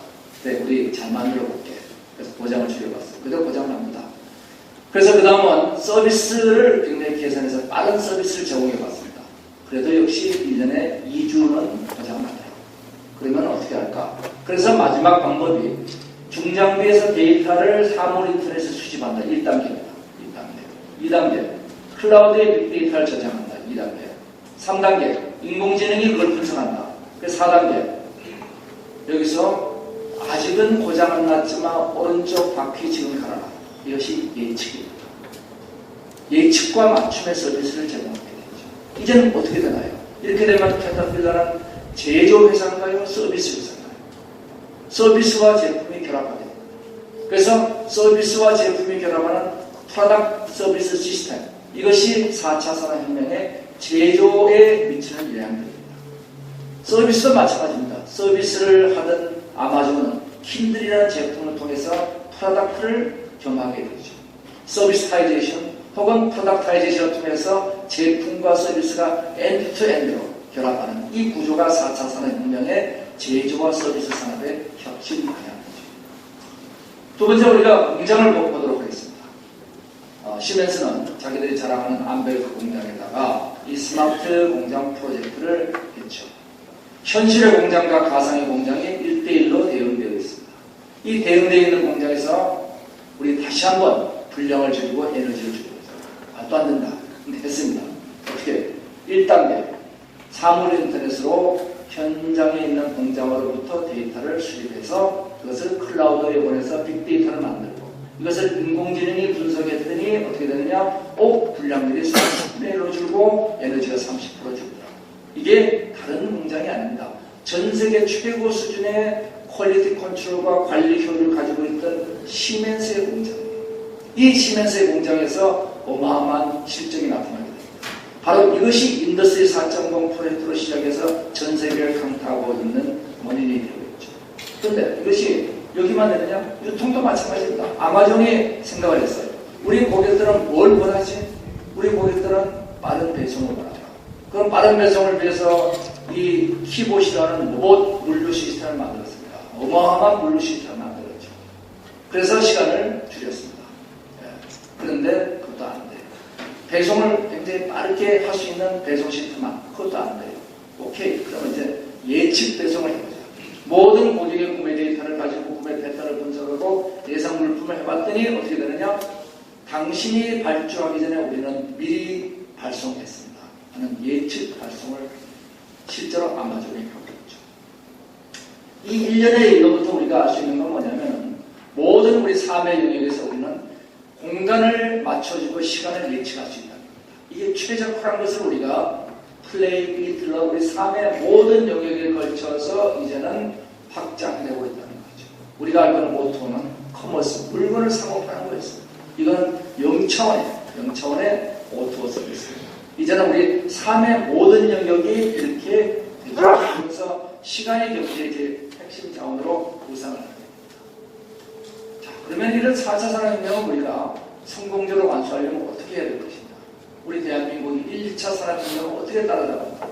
그래, 우리 잘 만들어 볼게. 그래서 고장을 줄여봤어요. 그래도 고장 납니다. 그래서 그 다음은 서비스를 굉장히 개선해서 빠른 서비스를 제공해 봤습니다. 그래도 역시 1년에 2주는 고장 나요. 그러면 어떻게 할까? 그래서 마지막 방법이 중장비에서 데이터를 사물 인터넷에 수집한다. 1단계입니다. 1단계. 2단계. 클라우드에 빅데이터를 저장한다. 2단계. 3단계. 인공지능이 그걸 분석한다. 그래서 4단계. 여기서 아직은 고장 안 났지만 오른쪽 바퀴 지금 갈아라. 이것이 예측입니다. 예측과 맞춤의 서비스를 제공하게 되죠. 이제는 어떻게 되나요? 이렇게 되면 캐터필러는 제조회사인가요? 서비스 회사인가요? 서비스와 제품이 결합하게 됩니다. 그래서 서비스와 제품이 결합하는 프로덕트 서비스 시스템, 이것이 4차 산업혁명의 제조에 미치는 영향입니다. 서비스도 마찬가지입니다. 서비스를 하던 아마존은 킨들이라는 제품을 통해서 프로덕트를 겸하게 되죠. 서비스타이제이션 혹은 프로덕타이제이션을 통해서 제품과 서비스가 엔드-투-엔드로 결합하는 이 구조가 4차 산업혁명의 제조와 서비스 산업의 혁신 방향이죠. 두 번째 우리가 공장을 보도록 하겠습니다. 시멘스는 자기들이 자랑하는 암베르크 공장에다가 이 스마트 공장 프로젝트를 했죠. 현실의 공장과 가상의 공장이 1대1로 대응되어 있습니다. 이 대응되어 있는 공장에서 우리 다시 한번 분량을 줄이고 에너지를 줄이고 말도 안 된다. 근데 했습니다. 어떻게? 1단계 사물 인터넷으로 현장에 있는 공장으로부터 데이터를 수집해서 그것을 클라우드에 보내서 빅데이터를 만들고 이것을 인공지능이 분석했더니 어떻게 되느냐? 분량들이 30분의 1로 줄고 에너지가 30% 줄더라. 이게 다른 공장이 아닙니다. 전 세계 최고 수준의 퀄리티 컨트롤과 관리 효율을 가지고 있던 시멘스의 공장이에요. 이 시멘스의 공장에서 어마어마한 실적이 나타나게 됩니다. 바로 이것이 인더스트리 4.0 프로젝트로 시작해서 전 세계를 강타하고 있는 원인이 되고 있죠. 그런데 이것이 여기만 되느냐? 유통도 마찬가지입니다. 아마존이 생각을 했어요. 우리 고객들은 뭘 원하지? 우리 고객들은 빠른 배송을 원하죠. 그럼 빠른 배송을 위해서 이 키봇이라는 로봇 물류 시스템을 만들었습니다. 어마어마한 물류 시스템을 만들었죠. 그래서 시간을 줄였습니다. 그런데 그것도 안 돼요. 배송을 굉장히 빠르게 할 수 있는 배송 시스템만 그것도 안 돼요. 오케이. 그러면 이제 예측 배송을 해보자. 모든 고객의 구매 데이터를 가지고 구매 패턴을 분석하고 예상 물품을 해봤더니 어떻게 되느냐? 당신이 발주하기 전에 우리는 미리 발송했습니다 하는 예측 발송을 실제로 아마존이 하고 있죠. 이 1년의 일로부터 우리가 알 수 있는 건 뭐냐면 모든 우리 삶의 영역에서 우리는 공간을 맞춰주고 시간을 예측할 수 있다는 겁니다. 이게 최적화한 것을 우리가 플레이, 비틀러, 우리 삶의 모든 영역에 걸쳐서 이제는 확장되고 있다는 거죠. 우리가 알고 있는 모토는 커머스, 물건을 사고파는 거였습니다. 이건 0차원의 오토 서비스입니다. 이제는 우리 삶의 모든 영역이 이렇게 되죠. 그래서 시간의 경제의 이제 핵심 자원으로 구상을 합니다. 자, 그러면 이런 4차 산업혁명을 우리가 성공적으로 완수하려면 어떻게 해야 될 것인가? 우리 대한민국이 1차 산업혁명을 어떻게 따라잡을까?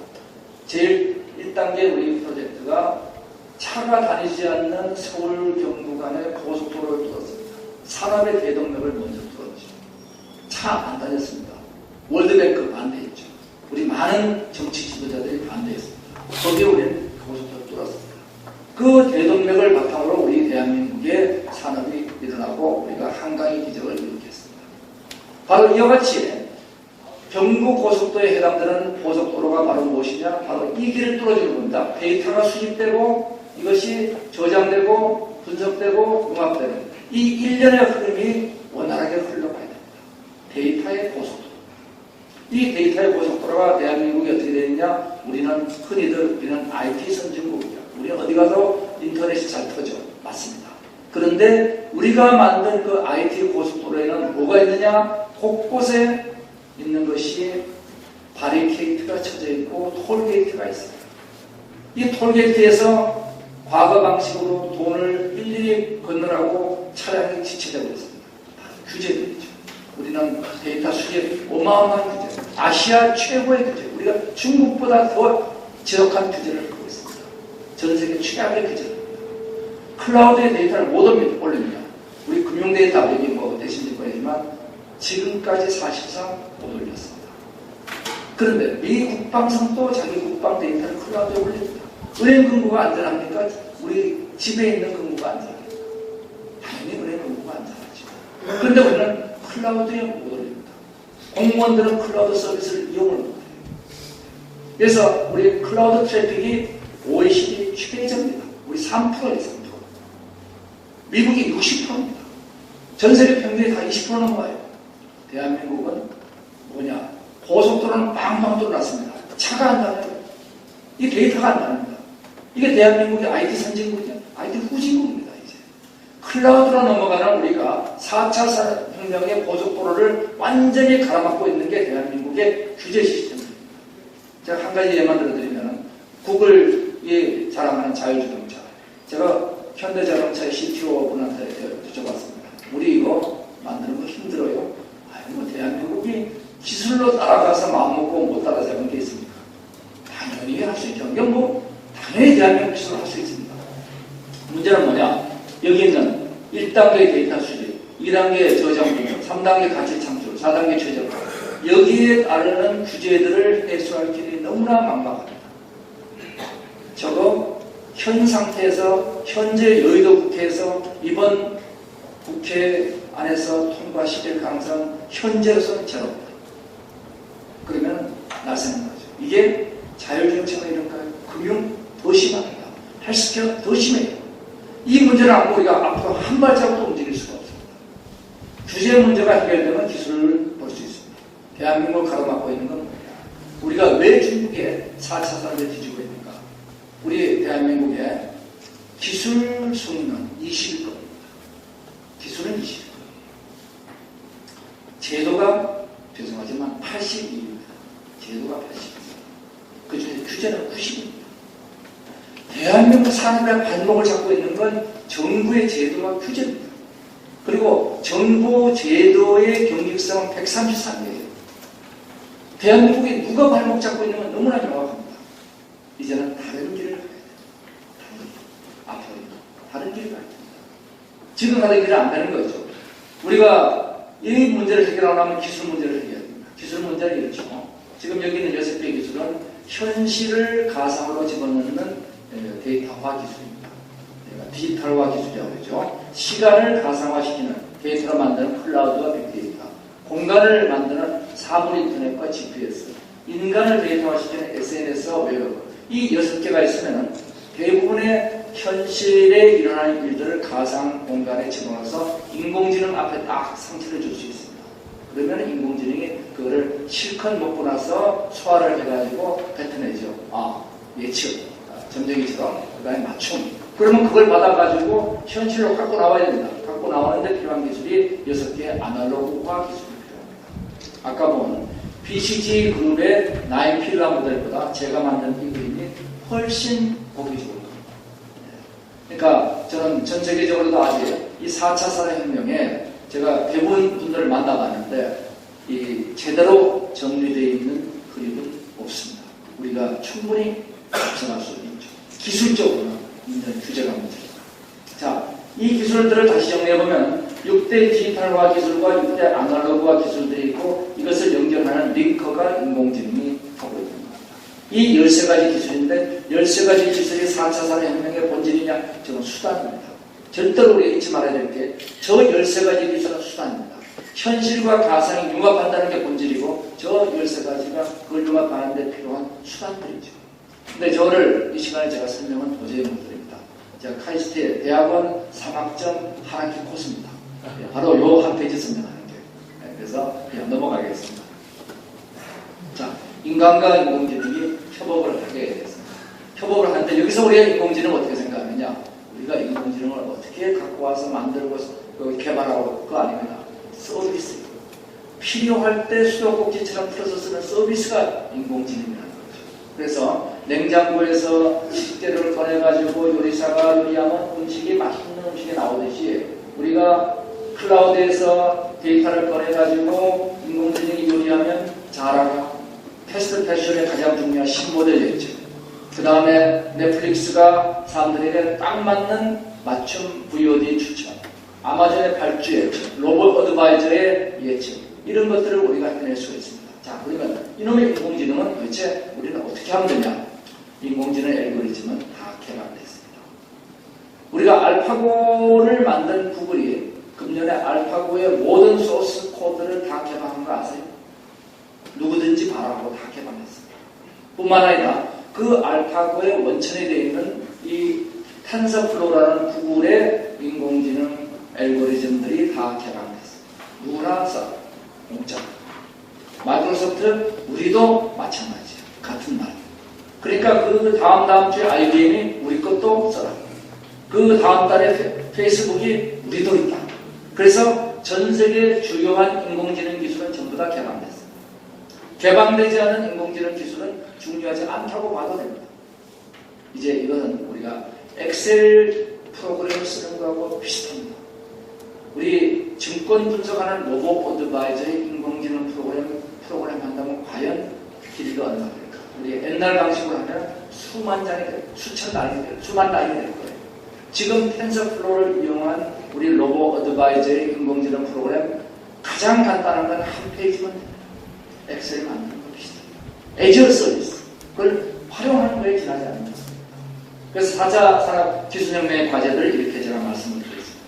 제일 1단계 우리 프로젝트가 차가 다니지 않는 서울 경부 간의 고속도로를 뚫었습니다. 산업의 대동맥을 먼저 뚫었죠. 차 안 다녔습니다. 월드뱅크 반대했죠. 우리 많은 정치 지도자들이 반대했습니다. 거기에 우리는 고속도로를 뚫었습니다. 그 대동맥을 바탕으로 우리 대한민국의 산업이 일어나고 우리가 한강의 기적을 일으켰습니다. 바로 이와 같이 경부 고속도로에 해당되는 고속도로가 바로 무엇이냐? 바로 이 길을 뚫어주는 겁니다. 데이터가 수집되고 이것이 저장되고 분석되고 융합되는 이 일련의 흐름이 원활하게 흘러가야 됩니다. 데이터의 고속도로. 이 데이터의 고속도로가 대한민국이 어떻게 되느냐? 우리는 흔히들 우리는 IT 선진국이야. 우리는 어디 가도 인터넷이 잘 터져. 맞습니다. 그런데 우리가 만든 그 IT 고속도로에는 뭐가 있느냐? 곳곳에 있는 것이 바리케이트가 쳐져 있고 톨게이트가 있습니다. 이 톨게이트에서 과거 방식으로 돈을 일일이 건너라고 차량이 지체되고 있습니다. 규제들이죠. 우리는 데이터 수집 어마어마한 규제. 아시아 최고의 규제. 우리가 중국보다 더 지독한 규제를 하고 있습니다. 전 세계 최악의 규제를 합니다. 클라우드에 데이터를 못 올립니다. 우리 금융 데이터 여기 뭐 대신 거지만 지금까지 사실상 못 올렸습니다. 그런데 미 국방성도 자기 국방 데이터를 클라우드에 올립니다. 은행 근무가 안전합니까? 우리 집에 있는 근무가 안전합니까? 당연히 은행 근무가 안전하죠. 그런데 우리는 클라우드에 못 올립니다. 공무원들은 클라우드 서비스를 이용을 못해요. 그래서 우리 클라우드 트래픽이 OECD 최저입니다. 우리 3%예요, 3%. 미국이 60%입니다. 전 세계 평균이 다 20% 넘어가요. 대한민국은 뭐냐? 고속도로는 빵빵 뚫어놨습니다. 차가 안 나가요. 이 데이터가 안 나갑니다. 이게 대한민국의 IT 선진국이냐? IT 후진국입니다, 이제. 클라우드로 넘어가는 우리가 4차 산업혁명의 고속도로를 완전히 갈아막고 있는 게 대한민국의 규제 시스템입니다. 제가 한 가지 예만 들어드리면, 구글이 자랑하는 자율주행차. 제가 현대자동차의 CTO 분한테 여쭤봤습니다. 우리 이거 만드는 거 힘들어요? 아유, 대한민국이 기술로 따라가서 마음먹고 못 따라잡는 게 있습니까? 당연히 할 수 있죠. 이건 뭐, 당연히 대한민국 기술을 할 수 있습니다. 문제는 뭐냐? 여기 있는 1단계 데이터 수집, 2단계 저장 분석, 3단계 가치 창출, 4단계 최저가. 여기에 따르는 규제들을 해소할 길이 너무나 막막합니다. 저거 현 상태에서 현재 여의도 국회에서 이번 국회 안에서 통과시킬 가능성은 현재로서는 제로입니다. 그러면 나서는 거죠. 이게 자율주행차가 이런가요? 금융 더 심합니다. 헬스케어 더 심해요. 이 문제를 안고 우리가 앞으로 한 발자국도 움직일 수가 없습니다. 규제 문제가 해결되면 기술을 볼 수 있습니다. 대한민국을 가로막고 있는 건 뭐냐? 우리가 왜 중국에 4차 산업에 뒤지고 있는가? 우리 대한민국의 기술 순위는 20일 겁니다. 기술은 20일 겁니다. 제도가 죄송하지만 82입니다. 제도가 80입니다. 그 중에 규제는 90입니다. 대한민국 산업의 발목을 잡고 있는 건 정부의 제도와 규제입니다. 그리고 정부 제도의 경직성은 133이에요. 대한민국이 누가 발목 잡고 있는 건 너무나 명확합니다. 이제는 다른 길을 가야 돼요. 앞으로 다른 길을 가야 됩니다. 지금 가는 길은 안 되는 거죠. 우리가 이 문제를 해결하려면 기술 문제를 해결해야 됩니다. 기술 문제는 이렇죠. 지금 여기 있는 6개 기술은 현실을 가상으로 집어넣는 데이터화 기술입니다. 디지털화 기술이라고 그러죠. 시간을 가상화시키는 데이터로 만드는 클라우드와 빅데이터, 공간을 만드는 사물 인터넷과 GPS, 인간을 데이터화시키는 SNS와 웹. 이 6개가 있으면 대부분의 현실에 일어나는 일들을 가상 공간에 집어넣어서 인공지능 앞에 딱 상태를 줄 수 있습니다. 그러면 인공지능이 그거를 실컷 먹고 나서 소화를 해가지고 뱉어내죠. 예측, 점쟁이처럼 그 다음에 맞춤. 그러면 그걸 받아가지고 현실로 갖고 나와야 됩니다. 갖고 나오는데 필요한 기술이 6개의 아날로그화 기술이 필요합니다. 아까 본 BCG 그룹의 9필라 모델보다 제가 만든 이 그림이 훨씬 보기 좋은 겁니다. 그러니까 저는 전 세계적으로도 아직 이 4차 산업혁명에 제가 대부분 분들을 만나봤는데 이 제대로 정리되어 있는 그림은 없습니다. 우리가 충분히 접근할 수 있죠. 기술적으로는 문제는 규제가 문제입니다. 자, 이 기술들을 다시 정리해보면 6대 디지털화 기술과 6대 아날로그화 기술들이 있고 이것을 연결하는 링커가 인공지능이 하고 있는 겁니다. 이 13가지 기술인데 13가지 기술이 4차 산업혁명의 본질이냐? 저는 수단입니다. 절대로 우리가 잊지 말아야 될 게 저 13가지 기술은 수단입니다. 현실과 가상이 융합한다는 게 본질이고 저 13가지가 그걸 융합하는 데 필요한 수단들이죠. 근데 저를 이 시간에 제가 설명은 도저히 못 드립니다. 제가 카이스트의 대학원 3학점 하나키 코스입니다. 바로 요 한 페이지 설명하는 게. 그래서 그냥 넘어가겠습니다. 자, 인간과 인공지능이 협업을 하게 됐습니다. 협업을 하는데 여기서 우리가 인공지능을 어떻게 생각하느냐? 우리가 인공지능을 어떻게 갖고 와서 만들고 개발하고 그거 아닙니다. 서비스. 필요할 때 수도꼭지처럼 풀어서 쓰는 서비스가 인공지능이라는 거죠. 그래서 냉장고에서 식재료를 꺼내가지고 요리사가 요리하면 음식이 맛있는 음식이 나오듯이 우리가 클라우드에서 데이터를 꺼내가지고 인공지능이 요리하면 잘하고 패스트 패션의 가장 중요한 신모델이었죠. 그 다음에 넷플릭스가 사람들에게 딱 맞는 맞춤 VOD 추천, 아마존의 발주 예측, 로봇 어드바이저의 예측, 이런 것들을 우리가 해낼 수가 있습니다. 자, 그러면 이놈의 인공지능은 도대체 우리는 어떻게 하면 되냐? 인공지능 알고리즘은 다 개발됐습니다. 우리가 알파고를 만든 구글이 금년에 알파고의 모든 소스 코드를 다 개발한 거 아세요? 누구든지 바라고 다 개발했습니다. 뿐만 아니라 그 알파고의 원천이 되어 있는 이 탄서플로우라는 구글의 인공지능 알고리즘들이 다 개발됐습니다. 누구나 써. 공짜. 마이크로소프트, 우리도 마찬가지예요. 같은 말. 그러니까 그 다음 주에 IBM이 우리 것도 써라. 그 다음 달에 페이스북이 우리도 있다. 그래서 전 세계 주요한 인공지능 기술은 전부 다 개방됐습니다. 개방되지 않은 인공지능 기술은 중요하지 않다고 봐도 됩니다. 이제 이거는 우리가 엑셀 프로그램을 쓰는 거하고 비슷합니다. 우리 증권 분석하는 로봇 어드바이저의 인공지능 프로그램 한다면 과연 길이가 얼마나 될까? 우리 옛날 방식으로 하면 수만 장이 될, 수천 단위 될, 수만 단위 될 거예요. 지금 텐서플로우를 이용한 우리 로봇 어드바이저의 인공지능 프로그램 가장 간단한 건 한 페이지면 됩니다. 엑셀 만드는 거 비슷합니다. 애저 서비스. 그걸 활용하는 거에 지나지 않는 것입니다. 그래서 4차 산업 기술혁명의 과제를 이렇게 제가 말씀을 드리겠습니다.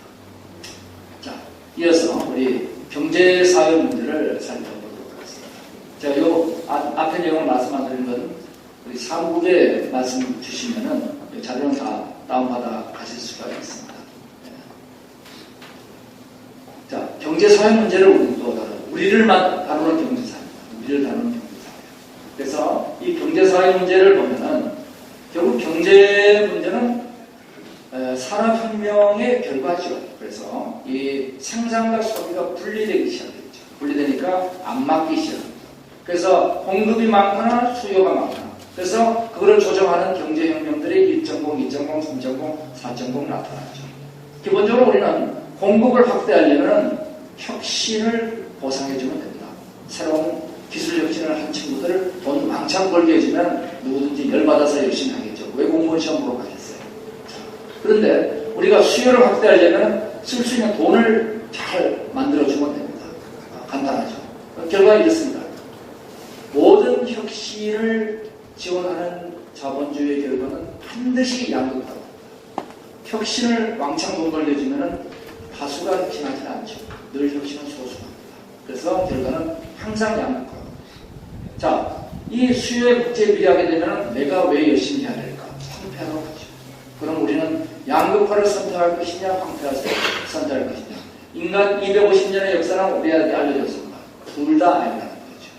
자, 이어서 우리 경제사회 문제를 살펴보도록 하겠습니다. 제가 요 앞에 내용을 말씀 안 드린 건 우리 사무국에 말씀 주시면은 자료는 다 다운받아 가실 수가 있습니다. 네. 자, 경제사회 문제를 우리를 다루는 경제사입니다. 우리를 다루는 경제사예요. 그래서 이 경제사회 문제를 보면은 결국 경제 문제는 산업혁명의 결과죠. 그래서 이 생산과 소비가 분리되기 시작했죠. 분리되니까 안 맞기 시작합니다. 그래서 공급이 많거나 수요가 많거나 그래서 그거를 조정하는 경제혁명들이 1.0, 2.0, 3.0, 4.0 나타나죠. 기본적으로 우리는 공급을 확대하려면 혁신을 보상해주면 됩니다. 새로운 기술 혁신을 한 친구들을 돈 왕창 벌게 해주면 누구든지 열받아서 열심히 하겠죠. 왜 공무원 시험 보러 가겠어요? 그런데 우리가 수요를 확대하려면 쓸 수 있는 돈을 잘 만들어주면 됩니다. 간단하죠. 결과가 이렇습니다. 모든 혁신을 지원하는 자본주의의 결과는 반드시 양극화다. 혁신을 왕창 돈 벌려주면 다수가 혁신하지 않죠. 늘 혁신은 소수합니다. 그래서 결과는 항상 양극화. 자, 이 수요에 국제비례하게 되면 내가 왜 열심히 해야 될까? 황폐하다고 하죠. 그럼 우리는 양극화를 선택할 것이냐, 황폐를 선택할 것이냐. 인간 250년의 역사는 우리에게 알려졌습니다. 둘 다 아니라는 거죠.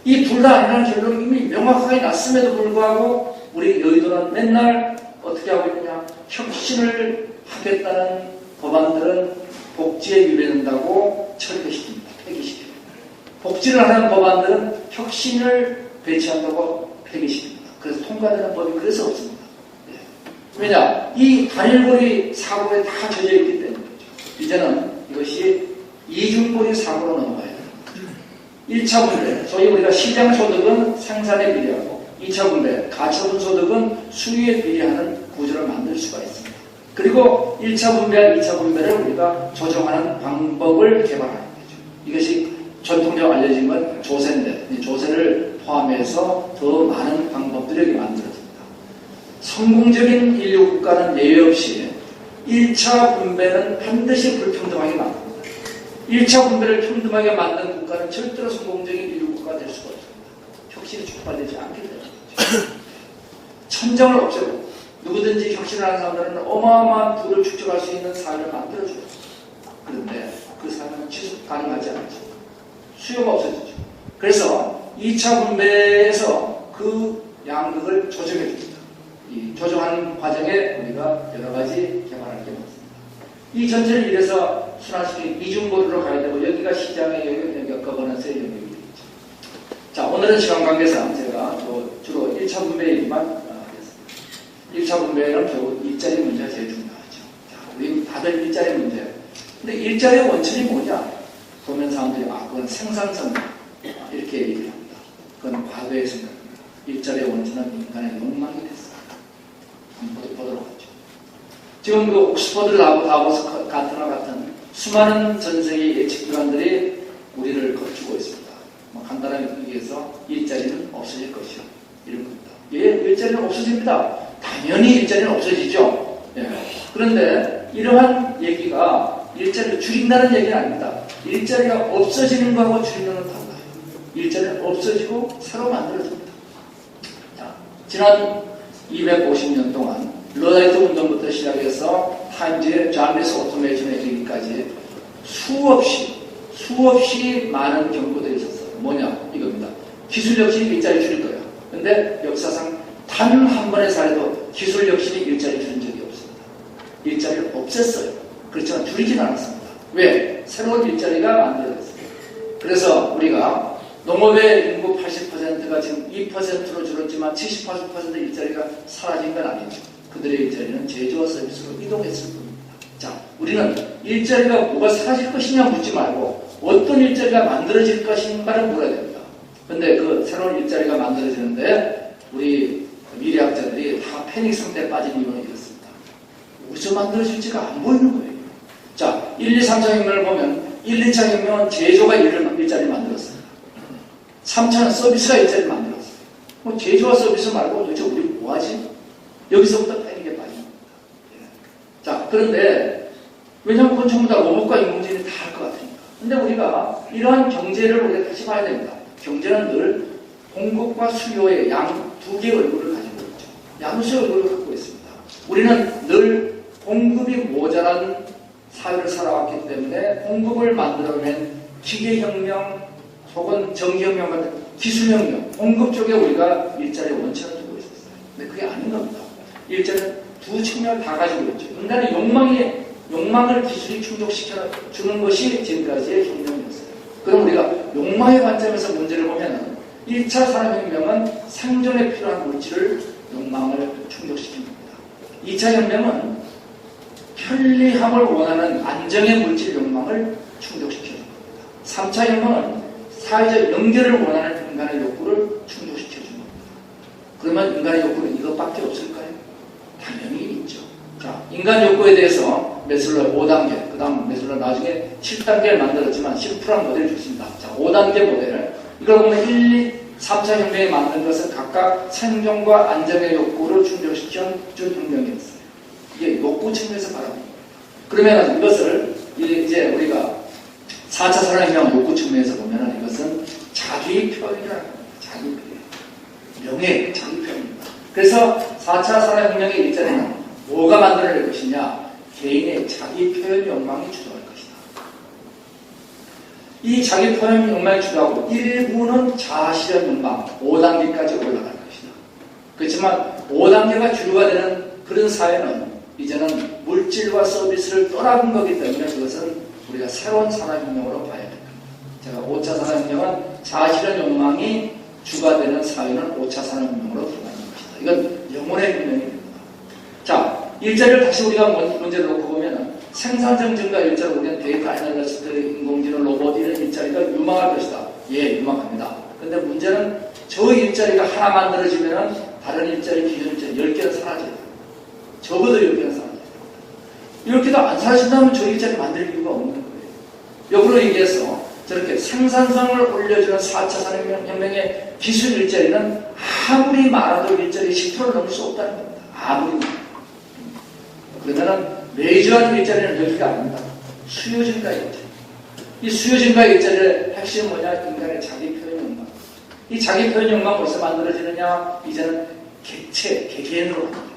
이 둘 다 아니라는 결론이 이미 명확하게 났음에도 불구하고 우리 여의도는 맨날 어떻게 하고 있느냐. 혁신을 하겠다는 법안들은 복지에 유배된다고 철폐시킵니다. 폐기시킵니다. 복지를 하는 법안들은 혁신을 배치한다고 폐기시킵니다. 그래서 통과되는 법이 그래서 없습니다. 예. 왜냐? 이 단일고리 사고에 다 젖어있기 때문이죠. 이제는 이것이 이중고리 사고로 넘어가야 됩니다. 1차 분배, 소위 우리가 시장소득은 생산에 비례하고 2차 분배, 가처분소득은 수요에 비례하는 구조를 만들 수가 있습니다. 그리고 1차 분배와 2차 분배를 우리가 조정하는 방법을 개발하는 거죠. 이것이 전통적으로 알려진 건 조세인데 조세를 포함해서 더 많은 방법들이 여기 만들어집니다. 성공적인 인류 국가는 예외 없이 1차 분배는 반드시 불평등하게 만듭니다. 1차 분배를 평등하게 만든 국가는 절대로 성공적인 인류 국가가 될 수가 없습니다. 혁신이 촉발되지 않기 때문이죠. 천정을 없애고 누구든지 혁신을 하는 사람들은 어마어마한 부를 축적할 수 있는 사회를 만들어줘요. 그런데 그 사회는 지속 가능하지 않죠. 수요가 없어지죠. 그래서 2차 분배에서 그 양극을 조정해 줍니다. 이 조정하는 과정에 우리가 여러 가지 개발할 게 많습니다. 이 전체를 이래서 순환시키는 이중고리로 가야 되고 여기가 시장의 영역이고 거버넌스의 영역이겠죠. 자, 오늘은 시간 관계상 제가 주로 1차 분배 얘기만 하겠습니다. 1차 분배는 결국 일자리 문제가 제일 중요하죠. 자, 우리 다들 일자리 문제. 근데 일자리의 원천이 뭐냐? 보면 사람들이 그건 생산성 이렇게 얘기를 합니다. 그건 과거의 생각입니다. 일자리의 원천은 인간의 욕망이 됐습니다. 한번 보도록 하죠. 지금 그 옥스퍼드 다보스 가트나 같은 수많은 전 세계 예측기관들이 우리를 겁주고 있습니다. 간단하게 얘기해서 일자리는 없어질 것이요. 이런 겁니다. 예, 일자리는 없어집니다. 당연히 일자리는 없어지죠. 예. 그런데 이러한 얘기가 일자리를 줄인다는 얘기는 아닙니다. 일자리가 없어지는 거하고 줄이는 건 달라요. 일자리는 없어지고 새로 만들어집니다. 자, 지난 250년 동안 러다이트 운동부터 시작해서 타임즈의 잘리스 오토메이션에 이르기까지 수없이 많은 경고들이 있었어요. 뭐냐? 이겁니다. 기술 혁신이 일자리 줄일 거예요. 근데 역사상 단 한 번의 사례도 기술 혁신이 일자리 줄인 적이 없습니다. 일자리를 없앴어요. 그렇지만 줄이진 않았습니다. 왜? 새로운 일자리가 만들어졌어요. 그래서 우리가 농업의 인구 80%가 지금 2%로 줄었지만 70~80% 일자리가 사라진 건 아니죠. 그들의 일자리는 제조와 서비스로 이동했을 겁니다. 자, 우리는 일자리가 뭐가 사라질 것이냐 묻지 말고 어떤 일자리가 만들어질 것인가를 물어야 됩니다. 근데 그 새로운 일자리가 만들어지는데 우리 미래학자들이 다 패닉 상태에 빠진 이유는 이렇습니다. 어디서 만들어질지가 안 보이는 거예요. 자, 1, 2, 3차 혁명을 보면 1, 2차 혁명은 제조가 일자리를 만들었습니다. 3차는 서비스가 일자리를 만들었어요. 뭐 제조와 서비스 말고 도대체 우리 뭐하지? 여기서부터 패닉에 빠진 겁니다. 예. 자, 그런데 왜냐하면 그건 전부 다 로봇과 인공지능이 다 할 것 같으니까. 근데 우리가 이러한 경제를 우리가 다시 봐야 됩니다. 경제는 늘 공급과 수요의 양 두 개의 얼굴을 가지고 있죠. 양수의 얼굴을 갖고 있습니다. 우리는 늘 공급이 모자란 사회를 살아왔기 때문에 공급을 만들어낸 기계혁명 혹은 전기혁명 같은 기술혁명, 공급 쪽에 우리가 일자리의 원천을 두고 있었어요. 근데 그게 아닌 겁니다. 일자리는 두 측면을 다 가지고 있죠. 인간의 욕망을 기술이 충족시켜 주는 것이 지금까지의 혁명이었어요. 그럼 우리가 욕망의 관점에서 문제를 보면 1차 산업혁명은 생존에 필요한 물질을 욕망을 충족시킨 겁니다. 2차 혁명은 편리함을 원하는 안정의 물질 욕망을 충족시키는 겁니다. 3차 혁명은 사회적 연결을 원하는 인간의 욕구를 충족시켜주는 겁니다. 그러면 인간의 욕구는 이것밖에 없을까요? 당연히 있죠. 자, 인간 욕구에 대해서 메슬러 5단계, 그 다음 메슬러 나중에 7단계를 만들었지만 심플한 모델을 줬습니다. 자, 5단계 모델. 이걸 보면 1, 2, 3차 혁명에 만든 것은 각각 생존과 안정의 욕구를 충족시킨 혁명이었어요. 이게 욕구 측면에서 바라봅니다. 그러면 이것을 이제 우리가 4차 산업혁명 욕구 측면에서 보면 이것은 자기 표현이라는 겁니다. 자기 표현. 명예, 자기 표현입니다. 그래서 4차 산업혁명의 일자리는 뭐가 만들어낼 것이냐? 개인의 자기 표현 욕망이 주도할 것이다. 이 자기 표현 욕망이 주도하고 일부는 자아실현 욕망 5단계까지 올라갈 것이다. 그렇지만 5단계가 주류가 되는 그런 사회는 이제는 물질과 서비스를 떠나간 거기 때문에 그것은 우리가 새로운 산업혁명으로 봐야 됩니다. 제가 5차 산업혁명은 자아실현 욕망이 주가 되는 사회는 5차 산업혁명으로 들어가는 것이다. 이건 영혼의 혁명입니다. 자, 일자리를 다시 우리가 문제를 놓고 보면 생산성 증가 일자리로 우리는 데이터 애널리스트, 인공지능, 로봇 이런 일자리가 유망할 것이다. 예, 유망합니다. 근데 문제는 저 일자리가 하나 만들어지면 다른 일자리, 기존 일자리 10개는 사라져요. 적어도 10개는 사라져요. 이렇게도 안 사라진다면 저 일자리 만들 이유가 없는 거예요. 역으로 얘기해서 저렇게 생산성을 올려주는 4차 산업혁명의 기술 일자리는 아무리 많아도 일자리 10%를 넘을 수 없다는 겁니다. 아무리 많아도. 그러면은 메이저한 일자리는 여기가 아닙니다. 수요 증가 일자리. 이 수요 증가 일자리의 핵심은 뭐냐? 인간의 자기 표현 욕망. 이 자기 표현 욕망 어디서 만들어지느냐? 이제는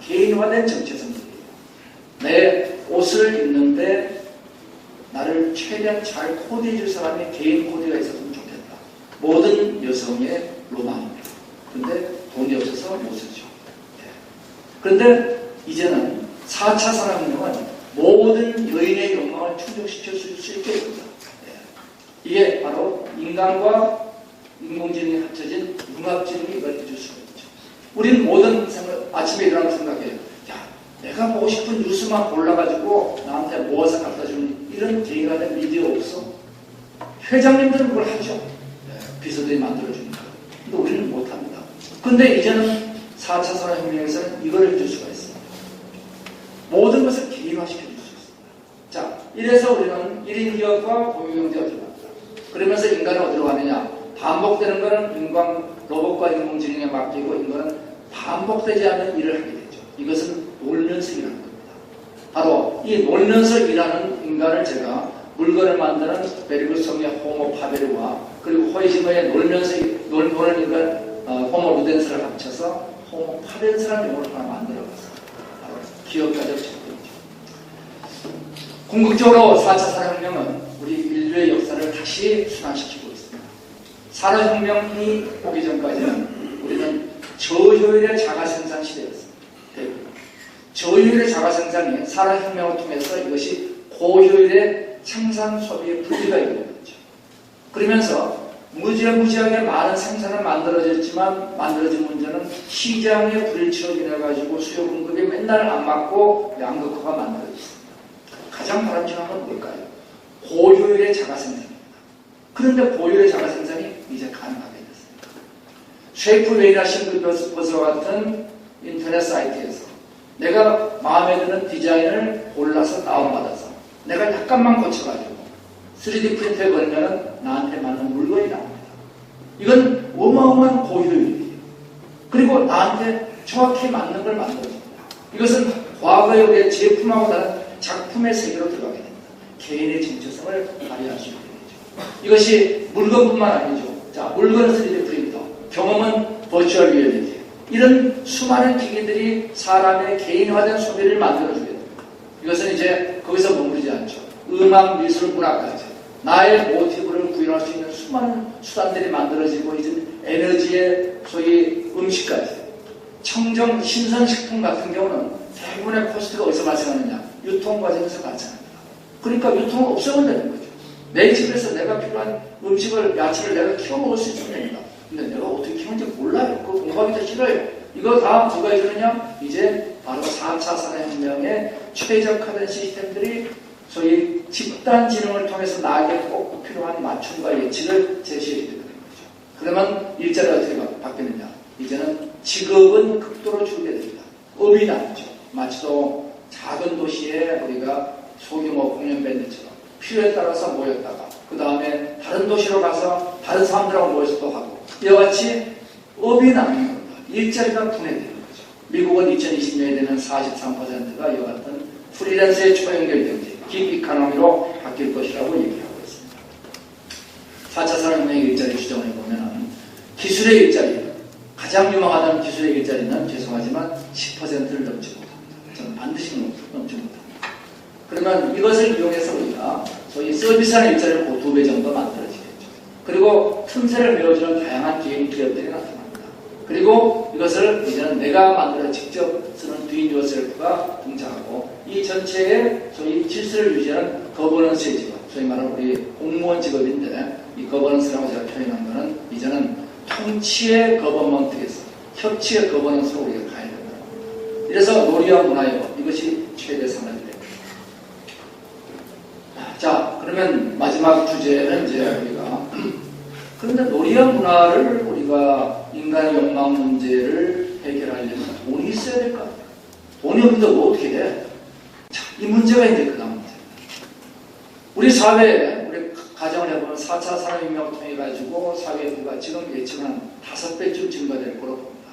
개인화된 정체성들이에요. 내 옷을 입는데 나를 최대한 잘 코디해 줄 사람이 개인 코디가 있었으면 좋겠다. 모든 여성의 로망입니다. 그런데 돈이 없어서 못 쓰죠. 그런데 이제는 4차 산업혁명은 모든 여인의 욕망을 충족시켜 줄 수 있게 됩니다. 이게 바로 인간과 인공지능이 합쳐진 융합지능이 이걸 해줄 수가 있죠. 우리는 모든 아침에 일어나서 생각해요. 야, 내가 보고 싶은 뉴스만 골라가지고 나한테 모아서 갖다 주는 이런 개인화된 미디어 없어? 회장님들은 그걸 하죠. 비서들이 만들어주니까. 근데 우리는 못합니다. 근데 이제는 4차 산업혁명에서는 이걸 해줄 수가 있습니다. 모든 것을 개인화시켜 줄 수 있습니다. 자, 이래서 우리는 1인 기업과 공유경제가 들어갑니다. 그러면서 인간은 어디로 가느냐? 반복되는 것은 로봇과 인공지능에 맡기고 인간은 반복되지 않는 일을 하게 되죠. 이것은 놀면서 일하는 겁니다. 바로 이 놀면서 일하는 인간을 제가 물건을 만드는 베르그성의 호모 파베르와 그리고 호이지머의 놀면서 노는 인간 호모 루덴스를 합쳐서 호모 파벤스라는 용어를 하나 만들어봤어요. 바로 기업가적 접근이죠. 궁극적으로 4차 산업혁명은 우리 인류의 역사를 다시 순환시키고 있습니다. 산업혁명이 오기 전까지는 우리는 저효율의 자가생산 시대였습니다. 저효율의 자가생산이 산업혁명을 통해서 이것이 고효율의 생산 소비의 분리가 이루어졌죠. 그러면서 무지하게 많은 생산을 만들어진 문제는 시장의 불일치로 인해가지고 수요 공급이 맨날 안 맞고 양극화가 만들어졌습니다. 가장 바람직한 건 뭘까요? 고효율의 자가생산입니다. 그런데 고효율의 자가생산이 이제 가능하게 됐습니다. 쉐이프웨이나 싱글버스와 같은 인터넷 사이트에서 내가 마음에 드는 디자인을 골라서 다운받아서 내가 약간만 고쳐가지고 3D 프린터에 걸면 나한테 맞는 물건이 나옵니다. 이건 어마어마한 고효율이에요. 그리고 나한테 정확히 맞는 걸 만들어줍니다. 이것은 과거의 우리의 제품하고 다른 작품의 세계로 들어가게 됩니다. 개인의 정체성을 발휘할 수 있게 되죠. 이것이 물건뿐만 아니죠. 자, 물건은 3D 프린터, 경험은 버추얼 리얼리티. 이런 수많은 기기들이 사람의 개인화된 소비를 만들어주게 됩니다. 이것은 이제 거기서 머무르지 않죠. 음악, 미술, 문화까지 나의 모티브를 구현할 수 있는 수많은 수단들이 만들어지고 이제 에너지의 소위 음식까지 청정 신선식품 같은 경우는 대부분의 코스트가 어디서 발생하느냐? 유통 과정에서 발생합니다. 그러니까 유통을 없애버리는 거죠. 내 집에서 내가 필요한 음식을 야채를 내가 키워 먹을 수 있으면 됩니다. 근데 내가 어떻게 키우는지 몰라요. 그거 공부하기도 싫어요. 이거 다 누가 해주느냐? 이제 바로 4차 산업혁명의 최적화된 시스템들이 소위 집단지능을 통해서 나에게 꼭 필요한 맞춤과 예측을 제시해 주게 되는 거죠. 그러면 일자리가 어떻게 바뀌느냐? 이제는 직업은 극도로 줄게 됩니다. 업이 나죠. 마치 또 작은 도시에 우리가 소규모 공연밴드처럼 필요에 따라서 모였다가 그 다음에 다른 도시로 가서 다른 사람들하고 모여서 또 하고 이와 같이 업이 나는 겁니다. 일자리가 분해되는 거죠. 미국은 2020년에 되면 43%가 이와 같은 프리랜서의 초연결 경제, 긱 이코노미로 바뀔 것이라고 얘기하고 있습니다. 4차 산업혁명의 일자리 추정을 해보면 기술의 일자리, 가장 유망하다는 기술의 일자리는 죄송하지만 10%를 넘지 못합니다. 저는 반드시 넘지 못합니다. 그러면 이것을 이용해서 우리가 소위 서비스하는 일자리를 2배 정도 만들어지겠죠. 그리고 틈새를 메워주는 다양한 개인 기업들이 나타납니다. 그리고 이것을 이제는 내가 만들어 직접 쓰는 Do It Yourself가 등장하고 이 전체의 소위 질서를 유지하는 거버넌스의 직업, 소위 말하는 우리 공무원 직업인데 이 거버넌스라고 제가 표현한 것은 이제는 통치의 거버먼트에서 협치의 거버넌스로 우리가 가야 된다. 이래서 놀이와 문화예요. 이것이 최대 산업이 됩니다. 자, 그러면 마지막 주제는 이제 우리가 그런데 놀이와 문화를 우리가 인간의 욕망 문제를 해결하려면 돈이 있어야 될 것 같아요. 돈이 없는데 뭐 어떻게 돼? 자, 이 문제가 이제 그 다음 문제입니다. 우리 사회에, 우리 가정을 해보면 4차 산업혁명을 통해가지고 사회 부가 지금 예측은 5배쯤 증가될 거로 봅니다.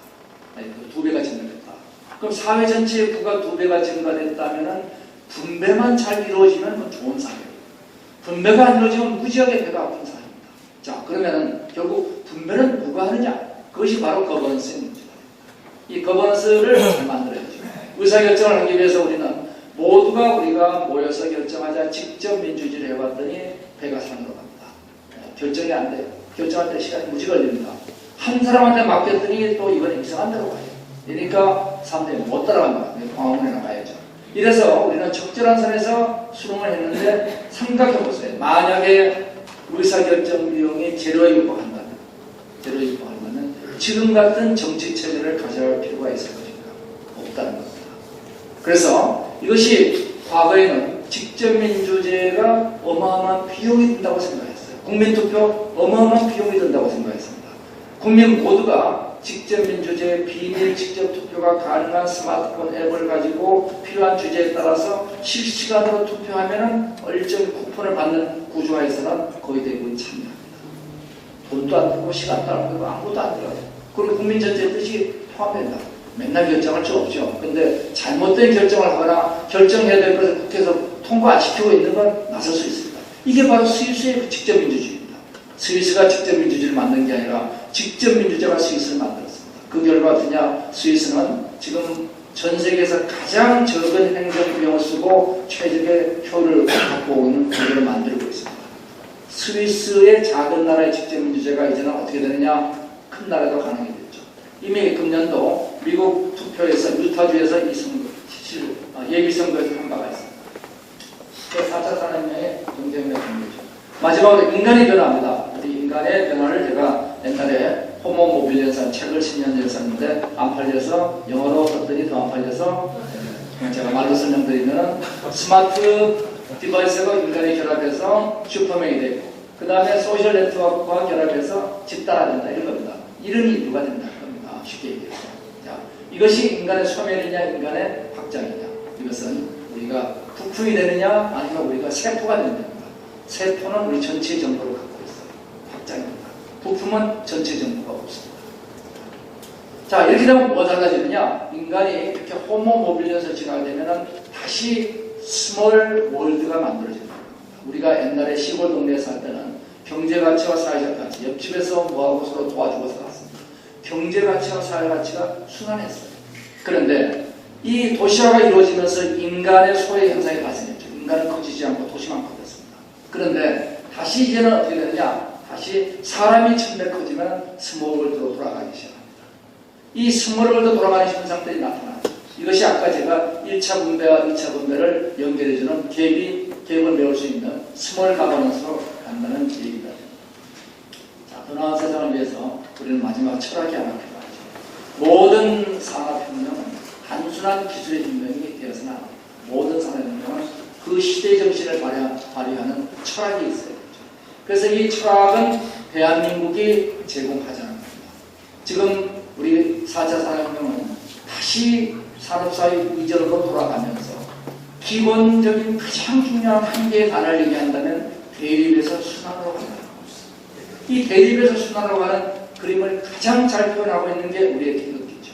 아니, 2배가 증가됐다. 그럼 사회 전체의 부가 2배가 증가됐다면 분배만 잘 이루어지면 그건 좋은 사회예요. 분배가 안 이루어지면 무지하게 배가 아픈 사회입니다. 자, 그러면 결국 분배는 누가 하느냐? 그것이 바로 거버넌스의 문제다. 이 거버넌스를 잘 만들어야죠. 의사결정을 하기 위해서 우리는 모두가 우리가 모여서 결정하자 직접 민주주의를 해봤더니 배가 산으로 갑니다. 결정이 안 돼요. 결정할 때 시간이 무지 걸립니다. 한 사람한테 맡겼더니 또 이건 이상한 데로 가요. 그러니까 사람들이 못 따라간다. 광화문에 나가야죠. 이래서 우리는 적절한 선에서 수능을 했는데 생각해보세요. 만약에 의사결정 비용이 제로에 육박한다면 지금 같은 정치 체제를 가져갈 필요가 있을 것인가? 없다는 겁니다. 그래서 이것이 과거에는 직접민주제가 어마어마한 비용이 든다고 생각했어요. 국민투표 어마어마한 비용이 든다고 생각했습니다. 국민 모두가 직접민주주의 비밀 직접 투표가 가능한 스마트폰 앱을 가지고 필요한 주제에 따라서 실시간으로 투표하면 얼정 쿠폰을 받는 구조화에서는 거의 대부분 참여합니다. 돈도 안 들고 시간도 안 들고 아무것도 안 들어요. 그리고 국민 전체의 뜻이 포함된다. 맨날 결정할 수 없죠. 근데 잘못된 결정을 하거나 결정해야 될 것을 국회에서 통과 안 시키고 있는 건 나설 수 있습니다. 이게 바로 스위스의 직접민주주의입니다. 스위스가 직접민주주의를 만든 게 아니라 직접민주주의가 스위스를 만들었습니다. 그 결과 어떠냐? 스위스는 지금 전 세계에서 가장 적은 행정비용을 쓰고 최적의 효율을 갖고 있는 구조를 만들고 있습니다. 스위스의 작은 나라의 직접민주주의가 이제는 어떻게 되느냐? 큰 나라도 가능이 됐죠. 이미 금년도 미국 투표에서 유타주에서 예비선거에서 한 바가 있습니다. 4차 산업혁명의 경쟁력 공개죠. 마지막으로 인간의 변화입니다. 우리 인간의 변화를 제가 옛날에 호모 모빌리에서 책을 10년 전에 썼는데 안 팔려서 영어로 썼더니 더 안 팔려서 제가 말로 설명드리면 스마트 디바이스가 인간이 결합해서 슈퍼맨이 되고 그 다음에 소셜 네트워크와 결합해서 집단화된다 이런 겁니다. 이런 인류가 된다는 겁니다. 쉽게 얘기해서. 자, 이것이 인간의 소멸이냐 인간의 확장이냐. 이것은 우리가 부품이 되느냐 아니면 우리가 세포가 되느냐. 세포는 우리 전체 정보를 갖고 있어요. 확장입니다. 부품은 전체 정보가 없습니다. 자, 이렇게 되면 뭐 달라지느냐? 인간이 이렇게 호모 모빌리에서 지나게 되면 다시 스몰 월드가 만들어집니다. 우리가 옛날에 시골 동네에 살 때는 경제가치와 사회적 가치, 옆집에서 뭐하고 서로 도와주고 살았습니다. 경제가치와 사회가치가 순환했어요. 그런데 이 도시화가 이루어지면서 인간의 소외 현상이 발생했죠. 인간은 커지지 않고 도시만 커졌습니다. 그런데 다시 이제는 어떻게 되느냐? 다시 사람이 처음에 커지면 스몰월드로 돌아가기 시작합니다. 이 스몰월드 돌아가는 현상들이 나타나죠. 이것이 아까 제가 1차 분배와 2차 분배를 연결해주는 갭을 메울 수 있는 스몰 가버넌스로 간다는 얘기가 됩니다. 자, 더 나은 세상을 위해서 우리는 마지막 철학이 하나 필요하죠. 모든 산업혁명은 단순한 기술의 혁명이 되어서는 안 됩니다. 모든 산업혁명은 그 시대의 정신을 발휘하는 철학이 있어야 되죠. 그래서 이 철학은 대한민국이 제공하자는 겁니다. 지금 우리 4차 산업혁명은 다시 산업사회 이전으로 돌아가면서 기본적인 가장 중요한 한계에 단을 얘기한다면 대립에서 순환으로 간다는 겁니다. 이 대립에서 순환으로 가는 그림을 가장 잘 표현하고 있는 게 우리의 태극기죠.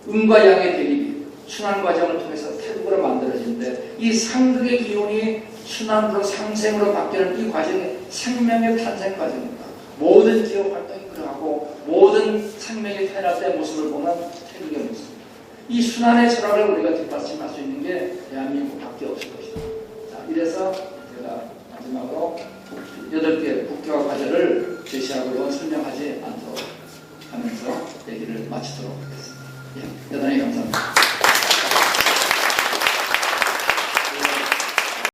음과 양의 대립이 순환 과정을 통해서 태극으로 만들어지는데 이 상극의 기운이 순환으로 상생으로 바뀌는 이 과정이 생명의 탄생 과정입니다. 모든 기업 활동이 그러하고 모든 생명이 태어날 때의 모습을 보면 태극의 모습입니다. 이 순환의 철학을 우리가 뒷받침할 수 있는 게 대한민국밖에 없을 것입니다.